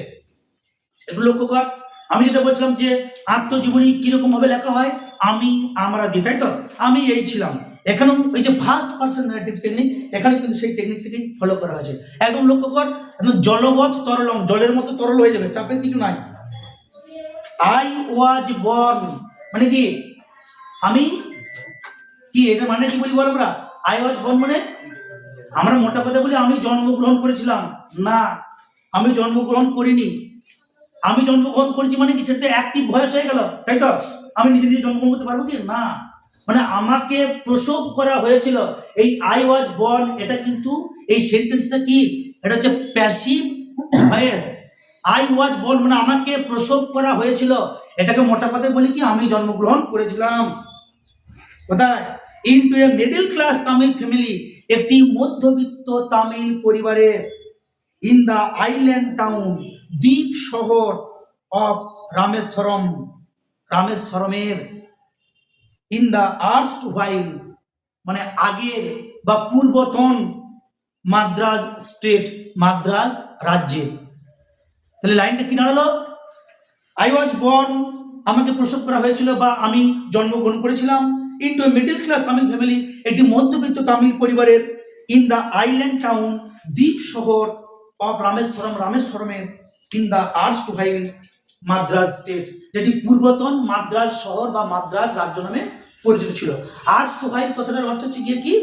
একটু লক্ষ্য কর, আমি যেটা বলছিলাম যে আত্মজীবনী কিরকম ভাবে লেখা হয়, আমি আমরা দিয়ে, তাই তো? আমি এই ছিলাম, এখানেও এই যে ফার্স্ট পার্সন নারেটিভ টেকনিক, এখানে কিন্তু সেই টেকনিকটাকেই ফলো করা হয়েছে। একদম লক্ষ্য কর, একদম জলবৎ তরলং, জলের মতো তরল হয়ে যাবে, চাপের কিছু নাই। আই ওয়াজ বর্ন মানে কি, আমি কি, এটা মানে কি বলি বল আমরা? আই ওয়াজ বর্ন মানে আমরা মোটা কথা বলি আমি জন্মগ্রহণ করেছিলাম, না, আমি জন্মগ্রহণ করিনি। আমি জন্মগ্রহণ করেছি মানে কি, সেটা অ্যাক্টিভ ভয়েস হয়ে গেল, তাই তো? আমি নিজে নিজে জন্মগ্রহণ করতে পারবো কি? না, মানে আমাকে প্রসব করা হয়েছিল। এই আই ওয়াজ বর্ন, এটা কিন্তু এই সেন্টেন্সটা কি, এটা হচ্ছে passive voice. I was born মানে আমাকে প্রসব করা হয়েছিল, এটাকে মোটা কথায় বলি কি, আমি জন্মগ্রহণ করেছিলাম। কোথায়? Into a middle class Tamil family, একটি মধ্যবিত্ত তামিল পরিবারে। ইন দ্য আইল্যান্ড টাউন, দ্বীপ শহর অফ রামেশ্বরম, রামেশ্বরমের। ইন দ্য আর্স্ট হোয়াইল মানে আগের বা পূর্বতন, মাদ্রাজ স্টেট, মাদ্রাজ রাজ্যে। তাহলে লাইনটা কি দাঁড়ালো? আই ওয়াজ বর্ন, আমাকে প্রসব করা হয়েছিল বা আমি জন্মগ্রহণ করেছিলাম। Into a middle class Tamil family, একটি মধ্যবিত্ত তামিল পরিবারের। ইন দ্য আইল্যান্ড টাউন, দ্বীপ শহর অফ রামেশ্বরম, রামেশ্বরমের। In the erstwhile Madras state, যেটি পূর্বতন মাদ্রাজ শহর বা মাদ্রাজ রাজ্য নামে পরিচিত ছিল। আর্স্ট হোয়াইল কথাটার অর্থ হচ্ছে গিয়ে কি,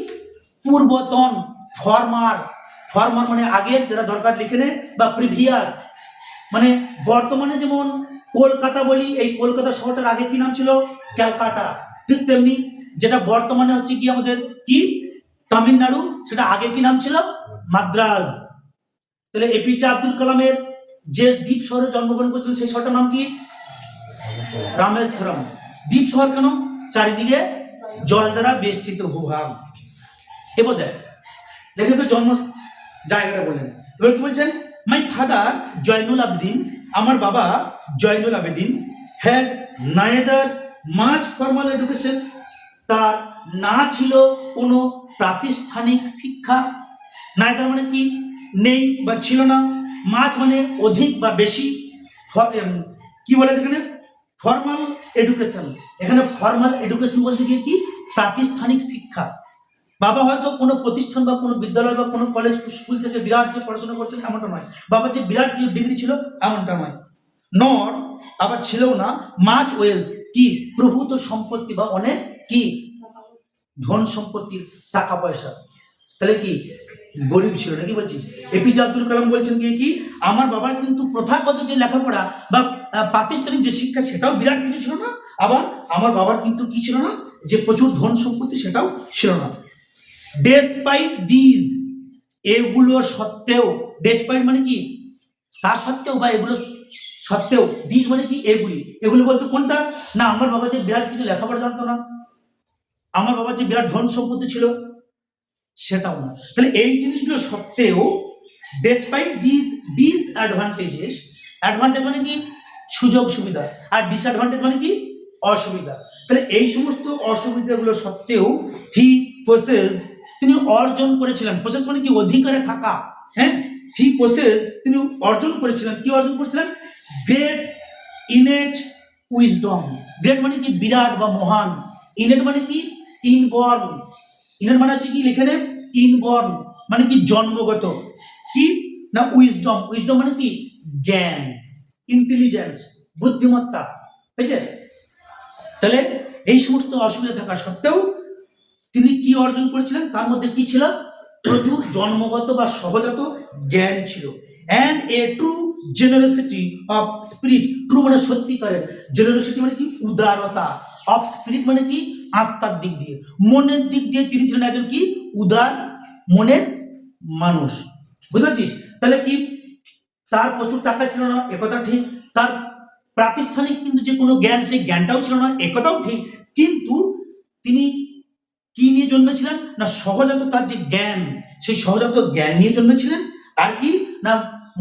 পূর্বতন, ফরমার, ফরমার মানে আগের, যেটা দরকার লিখে নে, বা প্রিভিয়াস মানে বর্তমানে যেমন কলকাতা বলি, এই কলকাতা শহরটার আগে কি নাম ছিল? ক্যালকাটা। ঠিক তেমনি যেটা বর্তমানে হচ্ছে কি আমাদের কি তামিলনাড়ু, সেটা আগে কি নাম ছিল? মাদ্রাজ। তাহলে এপিজে আব্দুল কালামের যে দ্বীপ শহরে জন্মগ্রহণ করেছিলেন, সেই শহরটার নাম কি? রামেশ্বরম। দ্বীপ শহর কেন? চারিদিকে জল দ্বারা বেষ্টিত ভূভাগ। এবার দেখ, লেখকের জন্ম জায়গাটা বললেন। এবার কি বলছেন? মাই ফাদার জয়নুল আবেদিন, আমার বাবা Zainul Abedin, had neither much formal education, তার না ছিল কোনো প্রাতিষ্ঠানিক শিক্ষা। নাইদার মানে কি, নেই বা ছিল না। মাচ মানে অধিক বা বেশি। কি বলেছে এখানে? Formal education. এখানে ফর্মাল এডুকেশন বলতে গিয়ে কি, প্রাতিষ্ঠানিক শিক্ষা। বাবা হয়তো কোনো প্রতিষ্ঠান বা কোনো বিদ্যালয় বা কোনো কলেজ স্কুল থেকে বিরাট যে পড়াশোনা করছেন এমনটা নয়, বাবার যে বিরাট কি ডিগ্রি ছিল এমনটা নয়, নর আবার ছিলও না মাছ ওয়েলথ কি প্রভূত সম্পত্তি বা অনেক কি ধন সম্পত্তির টাকা পয়সা, তাহলে কি গরিব ছিল নাকি বলছিস? এপিজে আব্দুল কালাম বলছেন কি আমার বাবার কিন্তু প্রথাগত যে লেখাপড়া বা প্রাতিষ্ঠানিক যে শিক্ষা সেটাও বিরাট কিছু ছিল না, আবার আমার বাবার কিন্তু কি ছিল না যে প্রচুর ধন সম্পত্তি সেটাও ছিল না। ডেসপাইট দিজ, এগুলো সত্ত্বেও, ডেসপাইট মানে কি তা সত্ত্বেও বা এগুলো সত্ত্বেও, দিজ মানে কি এগুলি বলতে কোনটা না আমার বাবা যে বিরাট কিছু লেখাপড়া জানতো না, আমার বাবার যে বিরাট ধন সম্পত্তি ছিল সেটাও না। তাহলে এই জিনিসগুলো সত্ত্বেও ডেসপাইট দিস ডিসঅ্যাডভান্টেজেস, অ্যাডভান্টেজ মানে কি সুযোগ সুবিধা, আর ডিসঅ্যাডভান্টেজ মানে কি অসুবিধা, তাহলে এই সমস্ত অসুবিধাগুলো সত্ত্বেও হি পসেস, তিনি অর্জন করেছিলেন, পসেস মানে কি অধিকারে থাকা, হ্যাঁ হি পসেস তিনি অর্জন করেছিলেন, কি অর্জন করেছিলেন গ্রেট ইনেট উইজডম, গ্রেট মানে কি বিরাট বা মহান, ইনেট মানে কি ইনবর্ন, ইনার মানে হচ্ছে কি লিখে ইনবর্ন মানে কি জন্মগত, কি না উইজডম, উইজডম মানে কি জ্ঞান, ইন্টেলিজেন্স বুদ্ধিমত্তা, বুঝছে? তাহলে এই সমস্ত অসুবিধা থাকা সত্ত্বেও তিনি কি অর্জন করেছিলেন, তার মধ্যে কি ছিল প্রচুর জন্মগত বা সহজাত জ্ঞান ছিল, and a true generosity of spirit, true মানে সত্যিকারের, জেনারসিটি মানে কি উদারতা, অফ স্পিরিট মানে কি আত্মার দিক দিয়ে, মনের দিক দিয়ে তিনি ছিলেন একজন কি উদার মনের মানুষ, বুঝতে পারছিস? তাহলে কি তার প্রচুর টাকা ছিল না একথা ঠিক, তার প্রাতিষ্ঠানিক কিন্তু যে কোনো জ্ঞান সেই জ্ঞানটাও ছিল না একথাও ঠিক, কিন্তু তিনি কি নিয়ে জন্মেছিলেন না সহজাত তার যে জ্ঞান সেই সহজাত জ্ঞান নিয়ে জন্মেছিলেন, আর কি না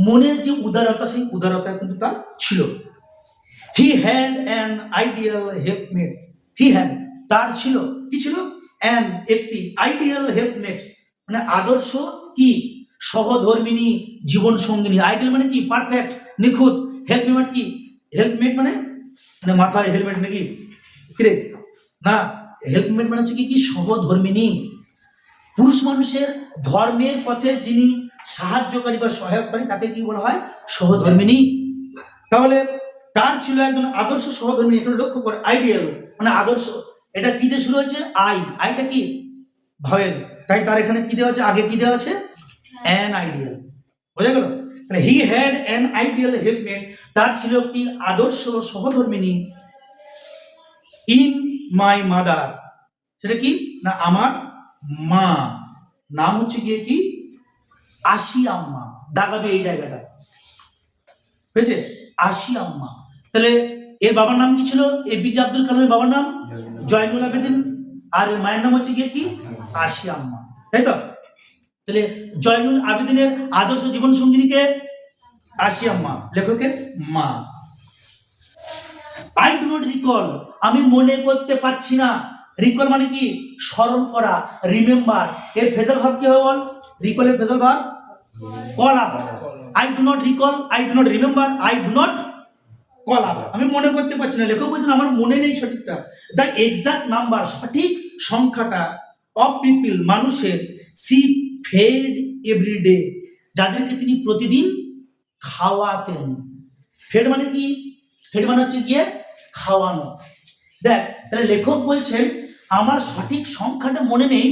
মনের যে উদারতা সেই উদারতা কিন্তু তার ছিল। He had an ideal helpmate, he had তার ছিল কি ছিল অ্যান একটি আইডিয়াল হেল্পমেট মানে আদর্শ কি সহধর্মিনী জীবন সঙ্গিনী, আইডিয়াল মানে কি পারফেক্ট নিখুঁত, হেল্পমেট কি হেল্পমেট মানে মানে মাথায় হেলমেট নাকি কিরে না, হেল্পমেট মানে হচ্ছে কি সহধর্মিনী, পুরুষ মানুষের ধর্মের পথে যিনি সাহায্যকারী বা সহায়ককারী তাকে কি বলা হয় সহধর্মিনী। তাহলে তার ছিল একজন আদর্শ সহধর্মিনী, এখানে লক্ষ্য করে আইডিয়াল মানে আদর্শ, এটা কি দিয়ে শুরু হয়েছে আইটা কি ভাওয়েল, তাই তার এখানে কি দেওয়া আছে আগে কি দেওয়া আছে অ্যান আইডিয়াল, বোঝা গেল? তাহলে হি হ্যাড অ্যান আইডিয়াল হেল্পমেট, তার ছিল কি আদর্শ সহধর্মিনী, ইন মাই মাদার, সেটা কি না আমার মা, নাম হচ্ছে গিয়ে কি আশি আম্মা, দাগাবে এই জায়গাটা বুঝেছে আশি আম্মা। তাহলে এর বাবার নাম কি ছিল এপিজে আব্দুল কালামের বাবার নাম জয়নুল আবেদিন, আর মায়ের নাম হচ্ছে গিয়ে কি আশি আম্মা, তাই তো? তাহলে জয়নুল আবেদিনের আদর্শ জীবন সঙ্গিনীকে আশি আম্মা, লেখকের মা। আই ডু নট রিকল, আমি মনে করতে পারছি না, রিকল মানে কি স্মরণ করা, রিমেম্বার, এর ফেজাল ভাব কি হবে বল, রিকলের phrasal verb call up, I do not recall, I do not remember, I do not call up, আমি মনে করতে পারছি না, লেখক বলছেন আমার মনে নেই সঠিকটা, দ্য এক্সাক্ট নাম্বার সঠিক সংখ্যাটা অফ পিপল মানুষের সি ফেড এভরিডে, যাদেরকে তিনি প্রতিদিন খাওয়াতেন, ফেড মানে কি ফেড মানে হচ্ছে গিয়ে খাওয়ানো, দেখ তাহলে লেখক বলছেন আমার সঠিক সংখ্যাটা মনে নেই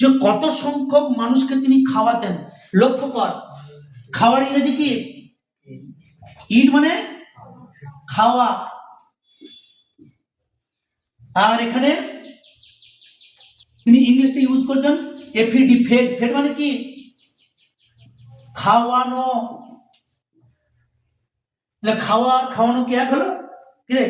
যে কত সংখ্যক মানুষকে তিনি খাওয়াতেন, লক্ষ্য কর খাওয়ার ইংরেজি কি ইট মানে খাওয়া, আর এখানে তিনি ইংলিশটা ইউজ করছেন এফিডি, ফেড, ফেড মানে কি খাওয়ানো, খাওয়া খাওয়ানো কি এক হলো কি রে,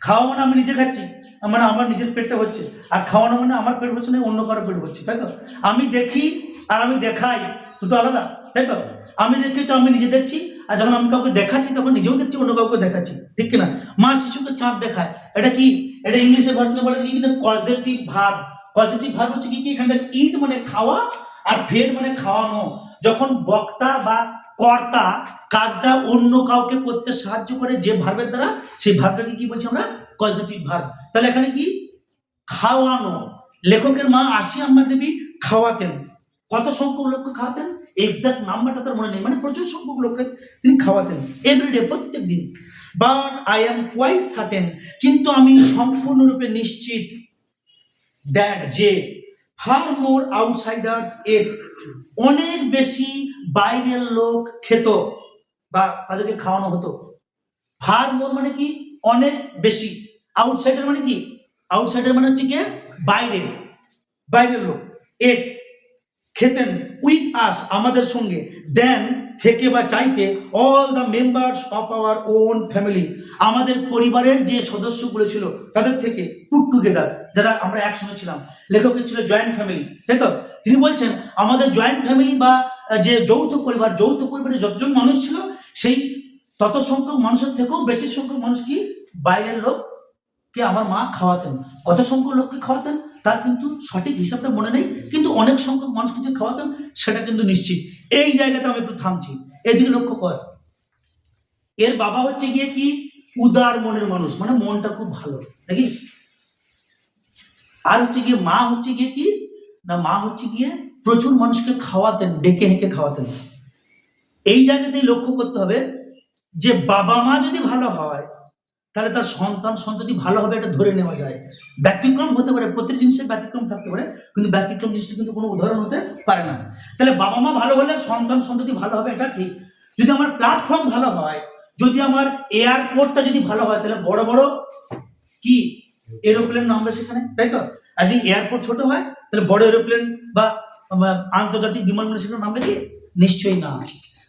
খাওয়া মানে আমি নিজে খাচ্ছি মানে আমার নিজের পেটটা হচ্ছে, আর খাওয়ানো মানে আমার পেট হচ্ছে না অন্য কারো পেট হচ্ছে, তাই তো? আমি দেখি আর আমি দেখাই দুটো আলাদা, তাই তো? আমি দেখি তো আমি নিজে দেখছি, আর যখন আমি কাউকে দেখাচ্ছি তখন নিজেও দেখছি অন্য কাউকে দেখাচ্ছি, ঠিক কিনা? মা শিশুকে চাঁদ দেখায়, এটা কি এটা ইংলিশের ভার্সনে বলা হচ্ছে কি না পজিটিভ ভার্ব, পজিটিভ ভার্ব হচ্ছে কি এখানে ইট মানে খাওয়া আর ফেড মানে খাওয়ানো, যখন বক্তা বা কর্তা কাজটা অন্য কাউকে করতে সাহায্য করে যে ভার্বের দ্বারা সেই ভার্বটাকে কি বলছি আমরা পজিটিভ ভার্ব, তাহলে এখানে কি খাওয়ানো, লেখকের মা আশি আম্মা দেবী খাওয়াতেন। কত সংখ্যক লোককে খাওয়াতেন এক্সাক্ট নাম্বারটা তার মনে নেই, মানে প্রচুর সংখ্যক লোককে তিনি খাওয়াতেন এভরিডে, প্রত্যেক দিন। But I am quite certain, কিন্তু আমি সম্পূর্ণরূপে নিশ্চিত, দ্যাট যে ফার মোর আউটসাইডার্স এট, অনেক বেশি বাইরের লোক খেত বা তাদেরকে খাওয়ানো হতো। ফার মোর মানে কি অনেক বেশি, আউটসাইডার মানে কি, আউটসাইডার মানে হচ্ছে কি বাইরের, বাইরের লোক, এট খেতেন, উইথ আস আমাদের সঙ্গে, দেন থেকে বা চাইতে all the members of our own family, আমাদের পরিবারের যে সদস্যগুলো ছিল তাদের থেকে পুট টুগেদার, যারা আমরা একসঙ্গে ছিলাম। লেখকের ছিল জয়েন্ট ফ্যামিলি, তাই তো? তিনি বলছেন আমাদের জয়েন্ট ফ্যামিলি বা যে যৌথ পরিবার, যৌথ পরিবারে যতজন মানুষ ছিল সেই তত সংখ্যক মানুষের থেকেও বেশি সংখ্যক মানুষ কি বাইরের লোককে আমার মা খাওয়াতেন। কত সংখ্যক লোককে খাওয়াতেন তার কিন্তু সঠিক হিসাবটা মনে নেই, কিন্তু অনেক সংখ্যক মানুষকে যে খাওয়াতেন সেটা কিন্তু নিশ্চিত। এই জায়গাতে আমি একটু থামছি, এদিকে লক্ষ্য কর। এর বাবা হচ্ছে গিয়ে কি উদার মনের মানুষ, মানে মনটা খুব ভালো নাকি। আর হচ্ছে গিয়ে মা হচ্ছে গিয়ে কি না, মা হচ্ছে গিয়ে প্রচুর মানুষকে খাওয়াতেন, ডেকে হেঁকে খাওয়াতেন। এই জায়গাতেই লক্ষ্য করতে হবে যে বাবা মা যদি ভালো হয় তাহলে তার সন্তান সন্ততি ভালো হবে, এটা ধরে নেওয়া যায়। ব্যতিক্রম হতে পারে, প্রত্যেক জিনিসের ব্যতিক্রম থাকতে পারে, কিন্তু ব্যতিক্রম জিনিসটা কিন্তু কোনো উদাহরণ হতে পারে না। তাহলে বাবা মা ভালো হলে সন্তান সন্ততি ভালো হবে, এটা ঠিক। যদি আমার প্ল্যাটফর্ম ভালো হয়, যদি আমার এয়ারপোর্টটা যদি ভালো হয়, তাহলে বড় বড় কি এরোপ্লেন নামবে সেখানে, তাই তো? আর যদি এয়ারপোর্ট ছোট হয় তাহলে বড় এরোপ্লেন বা আন্তর্জাতিক বিমানগুলো সেখানে নামবে কি? নিশ্চয়ই না।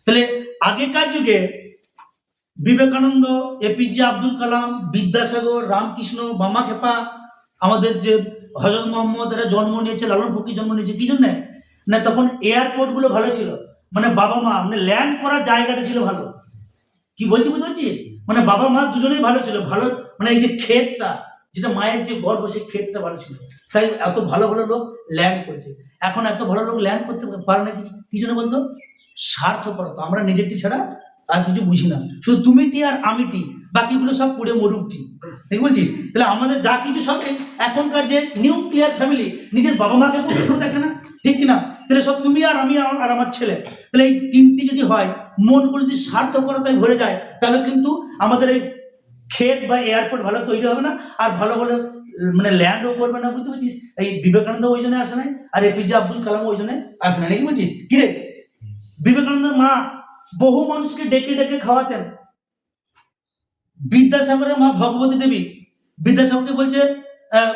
তাহলে আগেকার যুগে বিবেকানন্দ, এপিজে আব্দুল কালাম, বিদ্যাসাগর, রামকৃষ্ণ, মামাখেপা, আমাদের যে হযরত মোহাম্মদ এরা জন্ম নিয়েছে, লালন ফকির জন্ম নিয়েছে, কি জন্য না তখন এয়ারপোর্ট গুলো ভালো ছিল, মানে বাবা মা মানে ল্যান্ড করার জায়গাটা ছিল ভালো। কি বলছি বুঝতে পারছিস? মানে বাবা মা দুজনেই ভালো ছিল, ভালো মানে এই যে ক্ষেতটা, যেটা মায়ের যে গর্ভ, সেই ক্ষেতটা ভালো ছিল, তাই এত ভালো ভালো লোক ল্যান্ড করেছে। এখন এত ভালো লোক ল্যান্ড করতে পারে না, কি জন্য বলতো? স্বার্থপরতা, আমরা নিজেরটি ছাড়া আর কিছু বুঝি না, শুধু তুমিটি আর আমিটি, বাকিগুলো সব পুড়ে মরুকটি, ঠিক বলছিস? তাহলে আমাদের যা কিছু সব এখনকার যে নিউক্লিয়ার ফ্যামিলি, নিজের বাবা মাকে পর্যন্ত দেখে না, ঠিক কিনা? তাহলে সব তুমি আর আমি আর আমার ছেলে, তাহলে এই তিনটি যদি হয়, মনগুলো যদি স্বার্থপরতায় ভরে যায়, তাহলে কিন্তু আমাদের এই ক্ষেত বা এয়ারপোর্ট ভালো তৈরি হবে না, আর ভালো ভালো মানে ল্যান্ডও করবে না, বুঝতে পারছিস? এই বিবেকানন্দ ওই জন্য আসে নাই, আর এপিজে আব্দুল কালাম ওই জন্য আসে নাই, নাকি বলছিস? কিরে, বিবেকানন্দের মা বহু মানুষকে ডেকে ডেকে খাওয়াতেন। বিদ্যাসাগরের মা ভগবতী দেবী বিদ্যাসাগরকে বলছে,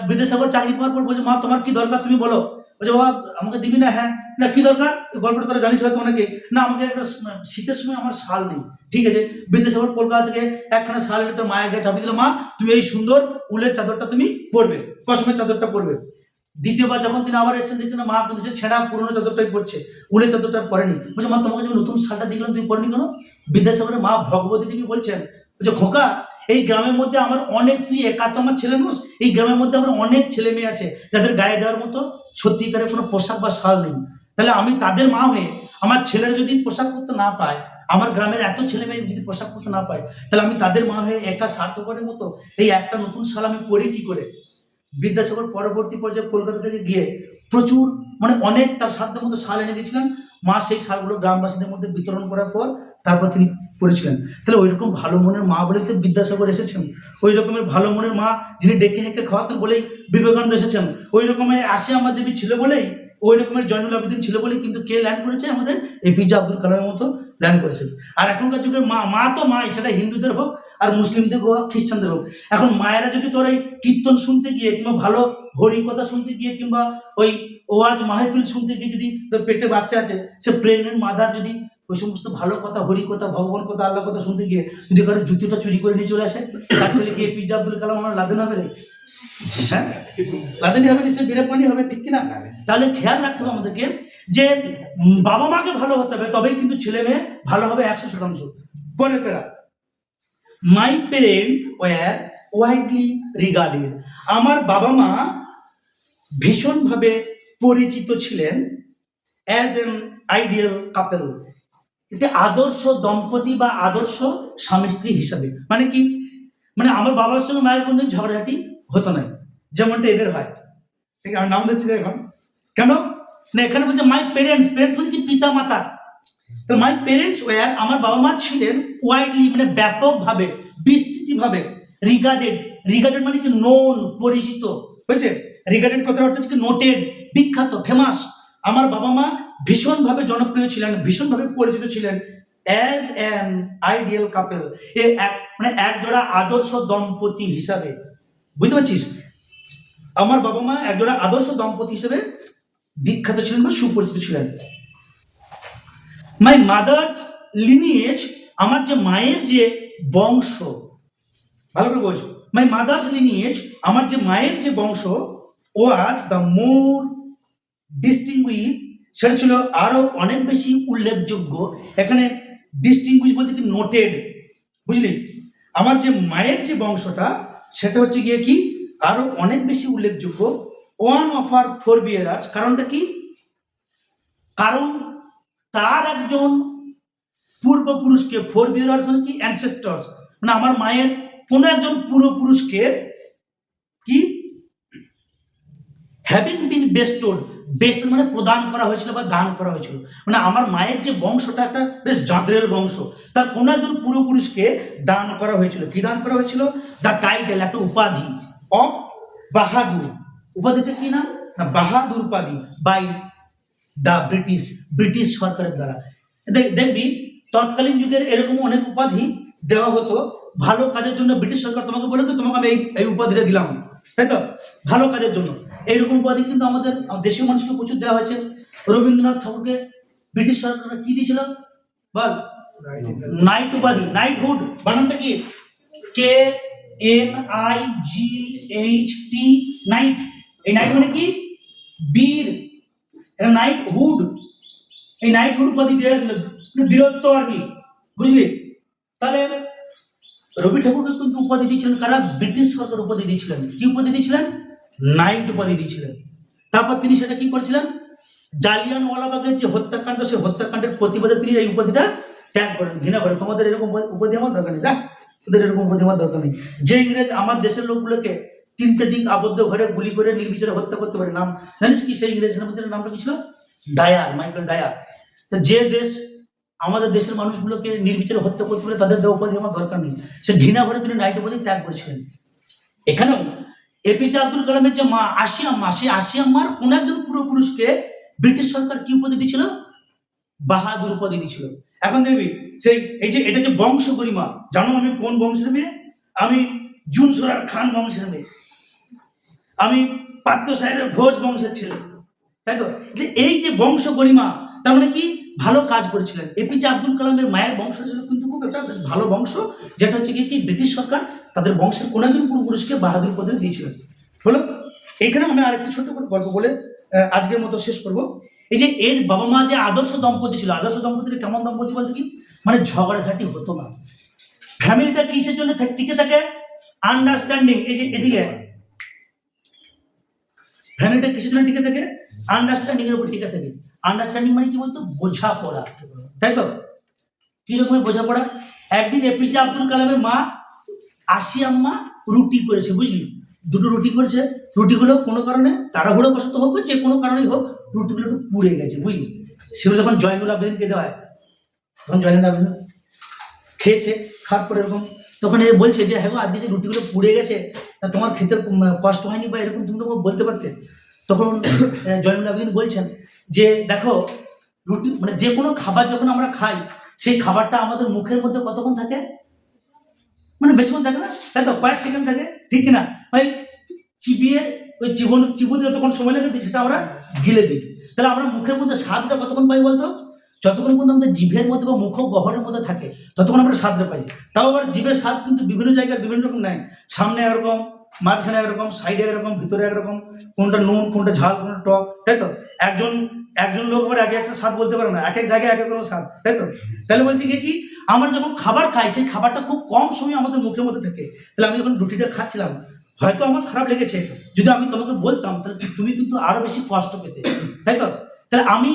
বিদ্যাসাগর চাকরি পাওয়ার পর বলছে, মা তোমার কি দরকার তুমি বলো। বলছে, বাবা আমাকে দিবি না? হ্যাঁ। না কি দরকার? গল্পটা তোরা জানিস হয়তো অনেকে। না আমাকে একটা শীতের সময় আমার শাল নেই। ঠিক আছে, বিদ্যাসাগর কলকাতা থেকে একখানা শাল এনে তোর মায়ের কাছে চাপি দিল, মা তুমি এই সুন্দর উলের চাদরটা তুমি পরবে, কসমের চাদরটা পরবে। দ্বিতীয়বার যখন তিনি আবার এসেছেন, দেখছেন মা কিন্তু সে ছেঁড়া পুরোনো চাদরটাই পরছে, উলের চাদরটা পরেনি। বলছে, মা তোমাকে যখন নতুন শালটা দিলাম তুমি পরনি কেন? বিদ্যাসাগরের মা ভগবতী দেবী বলছেন, বলছে, খোকা এই গ্রামের মধ্যে আমার অনেক, তুই একা তো আমার ছেলে নোস, এই গ্রামের মধ্যে আমার অনেক ছেলে মেয়ে আছে যাদের গায়ে দেওয়ার মতো সত্যিকারের কোনো পোশাক বা শাল নেই। তাহলে আমি তাদের মা হয়ে আমার ছেলেরা যদি পোশাক পরতে না পায়, আমার গ্রামের এত ছেলে মেয়ে যদি পোশাক পরতে না পায়, তাহলে আমি তাদের মা হয়ে একা স্বার্থপরের মতো এই একটা নতুন শাল আমি পরি কি করে? বিদ্যাসাগর পরবর্তী পর্যায়ে কলকাতা থেকে গিয়ে প্রচুর মানে অনেক তার সাধ্য মতো শাল এনে দিয়েছিলেন। মা সেই শালগুলো গ্রামবাসীদের মধ্যে বিতরণ করার পর তারপর তিনি পড়েছিলেন। তাহলে ওই রকম ভালো মনের মা বলে তো বিদ্যাসাগর এসেছেন, ওই রকমের ভালো মনের মা যিনি ডেকে হেঁকে খাওয়াতেন বলেই বিবেকানন্দ এসেছেন, ওই রকমের আশিয়াম্মা দেবী ছিল বলেই, ওই রকমের জয়নুল আবেদিন ছিল বলেই কিন্তু কে ল্যান্ড করেছে? আমাদের এপিজে আব্দুল কালামের মতো ল্যান্ড করেছে। আর এখনকার যুগের মা, মা তো মাই, সেটা হিন্দুদের হোক আর মুসলিমদের হোক খ্রিস্টানদের হোক। এখন মায়েরা যদি তোর এই কীর্তন শুনতে গিয়ে কিংবা ভালো হরি কথা শুনতে গিয়ে কিংবা ওই ওয়াজ মাহফিল শুনতে গিয়ে যদি তোর পেটে বাচ্চা আছে, সে প্রেগনেন্ট মাদার যদি ওই সমস্ত ভালো কথা, হরি কথা, ভগবান কথা, আল্লাহ কথা শুনতে গিয়ে যদি কারো জুতিটা চুরি করে নিয়ে চলে আসে, তার ছেলেকে এপিজে আব্দুল কালাম আমার লাদেন হবে রে? হ্যাঁ, লাদেনি হবে, সে বীরাপ্পানি হবে, ঠিক কিনা? তাহলে খেয়াল রাখতে হবে আমাদেরকে যে বাবা মাকে ভালো হতে হবে, তবেই কিন্তু ছেলে মেয়ে ভালো হবে 100%। পরে পেরা my parents were widely regarded, আমার বাবা মা ভীষণভাবে পরিচিত ছিলেন অ্যাজ এন আইডিয়াল কাপল, এটা আদর্শ দম্পতি বা আদর্শ স্বামী স্ত্রী হিসাবে। মানে কি? মানে আমার বাবার সঙ্গে মায়ের কোনদিন ঝগড়াঝাটি হতো না, যেমনটা এদের হয়। ঠিক আছে, আমি নাম দিচ্ছি এখন কেন? না, এখানে বলছে মাই পেরেন্টস, পেরেন্টস মানে কি পিতা মাতা। তো মাই পেরেন্টস ওয়ার, আমার বাবা মা ছিলেন ওয়াইডলি মানে ব্যাপকভাবে, বিস্তৃতভাবে, রিগার্ডেড, রিগার্ডেড মানে কি নোন, পরিচিত, বুঝছে? রিগার্ডেড কথার অর্থ হচ্ছে কি নোটেড, বিখ্যাত, ফেমাস। আমার বাবা মা ভীষণভাবে জনপ্রিয় ছিলেন, ভীষণভাবে পরিচিত ছিলেন অ্যাজ অ্যান আইডিয়াল কাপল, মানে এক জোড়া আদর্শ দম্পতি হিসাবে। বুঝতে পারছিস? আমার বাবা মা এক জোড়া আদর্শ দম্পতি হিসেবে বিখ্যাত ছিলেন বা সুপরিচিত ছিলেন। মাই মাদার্স লিনিয়েজ, আমার যে মায়ের যে বংশ, ভালো করে বোঝ, মাই মাদার্স লিনিয়েজ, আমার যে মায়ের যে বংশ, ওয়াজ দ্য মোর ডিস্টিংগুইশ, সেটা ছিল আরো অনেক বেশি উল্লেখযোগ্য। এখানে ডিস্টিংগুইশ বলতে কি নোটেড, বুঝলি? আমার যে মায়ের যে বংশটা সেটা হচ্ছে গিয়ে কি আরো অনেক বেশি উল্লেখযোগ্য। One of our forebears, কারণটা কি? কারণ তার একজন পূর্বপুরুষকে, ফোর বিয়ারার্স মানে কি অ্যানসেস্টর্স, মানে আমার মায়ের কোন একজন পূর্বপুরুষকে কি হ্যাভিং বিন বেস্টোড, বেস্টোড মানে প্রদান করা হয়েছিল বা দান করা হয়েছিল, মানে আমার মায়ের যে বংশটা একটা বেশ জাঁদরের বংশ, তার কোন একজন পূর্বপুরুষকে দান করা হয়েছিল। কি দান করা হয়েছিল? দ্য টাইটেল, একটা উপাধি অফ বাহাদুর। উপাধিটা কি নাম? না, বাহাদুর উপাধি বাই দ্য ব্রিটিশ, ব্রিটিশ সরকারের দ্বারা। দেখবি তৎকালীন যুগের এরকম অনেক উপাধি দেওয়া হতো ভালো কাজের জন্য। ব্রিটিশ সরকার তোমাকে বলে কি তোমাকে আমি এই উপাধিটা দিলাম, তাই তো, ভালো কাজের জন্য। এইরকম উপাধি কিন্তু আমাদের দেশীয় মানুষকে প্রচুর দেওয়া হয়েছে। রবীন্দ্রনাথ ঠাকুরকে ব্রিটিশ সরকার কি দিয়েছিল বল? নাইট উপাধি, নাইটহুড। বানানটা কি? KNIGHT, night. এই নাইট মানে কি? বীর। এটা নাইটহুড, এই নাইটহুড উপাধি দেওয়া হয়েছিল, বীরত্ব আর কি, বুঝলি? তাহলে রবি ঠাকুরকে কিন্তু উপাধি দিয়েছিলেন কারা? ব্রিটিশ সরকার উপাধি দিয়েছিলেন। কি উপাধি দিয়েছিলেন? নাইট উপাধি দিয়েছিলেন। তারপর তিনি সেটা কি করেছিলেন? জালিয়ানওয়ালাবাগের যে হত্যাকাণ্ড, সেই হত্যাকাণ্ডের প্রতিবাদে তিনি এই উপাধিটা ত্যাগ করেন, ঘৃণা করেন। তোমাদের এরকম উপাধি আমার দরকার নেই, দেখ তোদের এরকম উপাধি আমার দরকার নেই। যে ইংরেজ আমার দেশের লোকগুলোকে তিনটে দিক আবদ্ধ ঘরে গুলি করে নির্বিচারে হত্যা করতে পারে, নাম জানিস কি সেই ইংরেজ সেনাপতির নামটা কি ছিল? Dyer, Michael Dyer. যে দেশ আমাদের দেশের মানুষগুলোকে নির্বিচারে হত্যা করতে পারে তাদের দেওয়া উপাধি আমার দরকার নেই। সে ঘৃণা করে তিনি নাইট উপাধি ত্যাগ করেছিলেন। এখানেও এপিজে আব্দুল কালামের যে মা আশিয়াম্মা, সেই আশিয়াম্মার কোন একজন পূর্বপুরুষকে ব্রিটিশ সরকার কি উপাধি দিয়েছিল? বাহাদুর উপাধি দিয়েছিল। এখন দেখবি সেই এই যে এটা যে বংশ গরিমা, জানো আমি কোন বংশের মেয়ে? আমি জুনসরার খান বংশের মেয়ে, আমি পাত্র সাহেবের ঘোষ বংশের ছেলে, তাই তো? এই যে বংশ গরিমা, তার মানে কি ভালো কাজ করেছিলেন। এপিজে আব্দুল কালামের মায়ের বংশ ছিল কিন্তু খুব একটা ভালো বংশ, যেটা হচ্ছে কি ব্রিটিশ সরকার তাদের বংশের কোন একজন পূর্বপুরুষকে বাহাদুর উপাধি দিয়েছিলেন। হলো, এখানে আমি আরেকটি ছোট্ট করে গল্প বলে আজকের মতো শেষ করব। এই যে এর বাবা মা যে আদর্শ দম্পতি ছিল, আদর্শ দম্পতির কেমন দম্পতি বলতে কি মানে ঝগড়াঝাটি হতো না। ফ্যামিলিটা কিসের জন্য টিকে থাকে? আন্ডারস্ট্যান্ডিং। এই যে এদিকে ফ্যামিলিটা কিসের জন্য টিকে থাকে? আন্ডারস্ট্যান্ডিং এর উপর টিকে থাকে। আন্ডারস্ট্যান্ডিং মানে কি বলতো? বোঝাপড়া, তাই তো? কি রকমের বোঝাপড়া? একদিন এপিজে আব্দুল কালামের মা আশিয়াম্মা রুটি করেছে, বুঝলি? দুটো রুটি করেছে, রুটিগুলো কোনো কারণে তাড়াহুড়ো বসত হোক বা যে কোনো কারণেই হোক রুটিগুলো একটু পুড়ে গেছে, বুঝলি? সেগুলো যখন জয়নুল আবেদিনকে দেওয়া হয়, তখন জয়নুল আবেদিন খেয়েছে, খাওয়ার পরে এরকম তখন এ বলছে যে হ্যাঁ আজকে যে রুটিগুলো পুড়ে গেছে তা তোমার খেতে কষ্ট হয়নি বা এরকম তুমি তো বলতে পারতে। তখন জয়নুল আবেদিন বলছেন যে দেখো, রুটি মানে যে কোনো খাবার যখন আমরা খাই সেই খাবারটা আমাদের মুখের মধ্যে কতক্ষণ থাকে? মানে বেশিক্ষণ থাকে না, তাই তো? কয়েক সেকেন্ড থাকে, ঠিক কিনা? ওই চিবিয়ে ওই চিবুতে যতক্ষণ সময় লাগে সেটা আমরা গিলে দিই। তাহলে আমরা মুখের মধ্যে স্বাদটা কতক্ষণ পাই বলতো? যতক্ষণ পর্যন্ত আমাদের জিভের মধ্যে বা মুখ গহরের মধ্যে থাকে ততক্ষণ আমরা স্বাদটা পাই। তাও আবার জিভের স্বাদ কিন্তু বিভিন্ন জায়গায় বিভিন্ন রকম নেয়, সামনে একরকম, মাঝখানে একরকম, সাইডে একরকম, ভিতরে একরকম, কোনটা নুন, কোনটা ঝাল, কোনটা টক, তাই তো? একজন একজন লোক আবার এক একটা স্বাদ বলতে পারে না, এক এক জায়গায় এক এক রকম স্বাদ, তাই তো? তাহলে বলছি কি আমরা যখন খাবার খাই সেই খাবারটা খুব কম সময় আমাদের মুখের মধ্যে থাকে। তাহলে আমি যখন রুটিটা খাচ্ছিলাম হয়তো আমার খারাপ লেগেছে, যদি আমি তোমাকে বলতাম তাহলে তুমি কিন্তু আরো বেশি কষ্ট পেতে, তাই তো? তাহলে আমি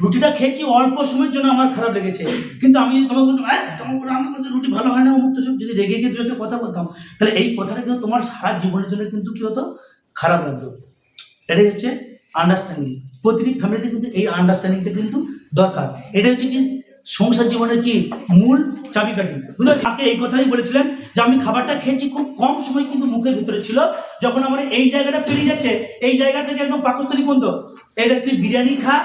রুটিটা খেয়েছি অল্প সময়ের জন্য আমার খারাপ লেগেছে, কিন্তু আমি যদি তোমাকে বলতাম তোমার রান্না করছে রুটি ভালো হয় না অমুক তো, যদি রেগে গিয়ে একটা কথা বলতাম তাহলে এই কথাটা কিন্তু তোমার সারা জীবনের জন্য কিন্তু কি হতো? খারাপ লাগতো। এটাই হচ্ছে আন্ডারস্ট্যান্ডিং। প্রতিটি ফ্যামিলিতে কিন্তু এই আন্ডারস্ট্যান্ডিংটা কিন্তু দরকার। এটা হচ্ছে কি সংসার জীবনের কি মূল চাবিকাঠি, বুঝলেন? তাকে এই কথাই বলেছিলেন যে আমি খাবারটা খেয়েছি খুব কম সময় কিন্তু মুখের ভিতরে ছিল, যখন আমার এই জায়গাটা পেরিয়ে যাচ্ছে, এই জায়গা থেকে একদম পাকস্থলী পর্যন্ত এটা তুই বিরিয়ানি খা,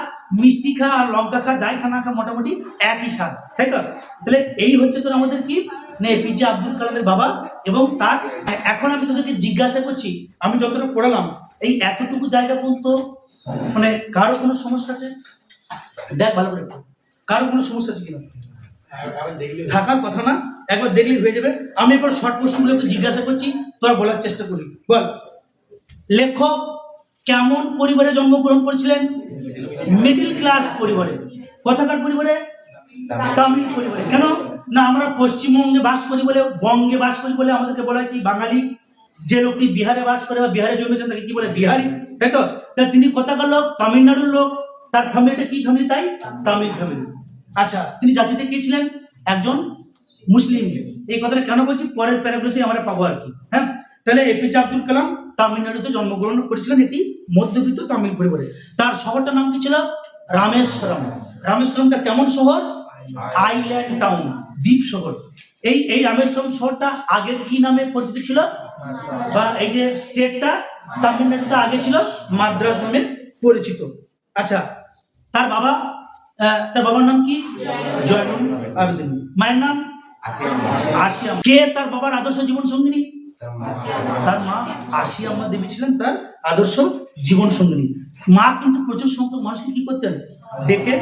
মিষ্টি খা আর লঙ্কা খা, যাই খা না খা মোটামুটি একই স্বাদ, তাই তো? তাহলে এই হচ্ছে তোর আমাদের কি না এপিজে আব্দুল কালামের বাবা। এবং তার এখন আমি তোদেরকে জিজ্ঞাসা করছি, আমি যতটা পড়ালাম এই এতটুকু জায়গা পর্যন্ত মানে কারো কোনো সমস্যা আছে? দেখ ভালো করে, কারো কোনো সমস্যা আছে কিনা? থাকার কথা না, একবার দেখলেই হয়ে যাবে। আমি এবার শর্ট প্রশ্নগুলো একটু জিজ্ঞাসা করছি, তোরা বলার চেষ্টা করি। বল, লেখক কেমন পরিবারে জন্মগ্রহণ করেছিলেন? মিডিল ক্লাস পরিবারে। কোথাকার পরিবারে? তামিল পরিবারে। কেন না আমরা পশ্চিমবঙ্গে বাস করি বলে, বঙ্গে বাস করি বলে আমাদেরকে বলা হয় কি বাঙালি। যে লোকটি বিহারে বাস করে বা বিহারে জন্মেছেন তাকে কি বলে? বিহারি, তাই তো? তাই তিনি কোথাকার লোক? তামিলনাড়ুর লোক। তার ফ্যামিলিটা কি ফ্যামিলি? তাই তামিল ফ্যামিলি। আচ্ছা, তিনি জাতিতে কি ছিলেন? একজন মুসলিম। এই কথাটা কেন বলছি পরের প্যারাগ্রাফে আমরা পাবো আর কি। হ্যাঁ, তাহলে এপিজে আব্দুল কালাম তামিলনাড়ুতে জন্মগ্রহণ করেছিলেন, এটি মধ্যবিত্ত তামিল পরিবারে। তার শহরটার নাম কি ছিল? রামেশ্বরম। রামেশ্বরমটা কেমন শহর? আইল্যান্ড টাউন, দ্বীপ শহর। এই রামেশ্বরম শহরটা আগে কি নামে পরিচিত ছিল? বা এই যে স্টেটটা তামিলনাড়ুতে আগে ছিল মাদ্রাজ নামে পরিচিত। আচ্ছা, তার বাবার নাম কি? জয়নুল আবেদিন। মায়ের নাম আশিয়া। কে তার বাবার আদর্শ জীবন সঙ্গিনী? তার মা আশিয়াম্মা দেবী ছিলেন তার আদর্শ জীবন সঙ্গিনী। মা কিন্তু প্রচুর সংখ্যক মানুষকে কি করতেন? ডেকে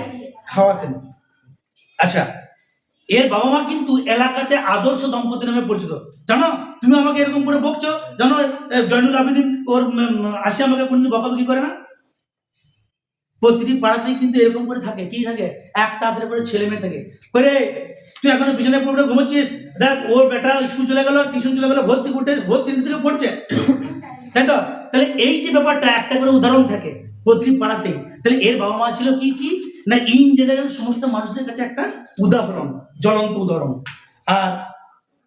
খাওয়াতেন। আচ্ছা, এর বাবা মা কিন্তু এলাকাতে আদর্শ দম্পতি নামে পরিচিত। জানো, তুমি আমাকে এরকম করে বকছো, জানো জয়নুল আবেদিন ওর আশিয়াম্মাকে কোনদিন বকাবকি করে না? প্রতিটি পাড়াতেই কিন্তু এরকম করে থাকে, কি থাকে? একটা আধের করে ছেলে মেয়ে থাকে। করে তুই এখনো বিছানায় পড়ে ঘুমাচ্ছিস, দেখ ওর বেটা স্কুল চলে গেল, টিউশন চলে গেল, ভোর 3 থেকে পড়ছে, তাই তো? তাহলে এই যে ব্যাপারটা একটা করে উদাহরণ থাকে প্রতিটি পাড়াতেই। তাহলে এর বাবা মা ছিল কি কি না ইন জেনারেল সমস্ত মানুষদের কাছে একটা উদাহরণ, জ্বলন্ত উদাহরণ। আর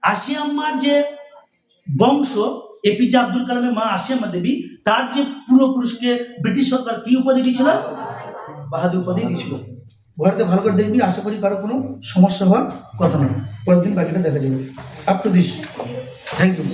আশিয়াম্মার যে বংশ, এপিজে আব্দুল কালামের মা আশিয়াম্মা দেবী, তার যে পূর্বপুরুষকে ব্রিটিশ সরকার কি উপাধি দিয়েছিল? বাহাদুর উপাধি দিয়েছিল। ঘরেতে ভালো করে দেখবি, আশা করি কারো কোনো সমস্যা হওয়ার কথা নয়। পরের দিন বাকিটা দেখা যাবে। Up to this, thank you.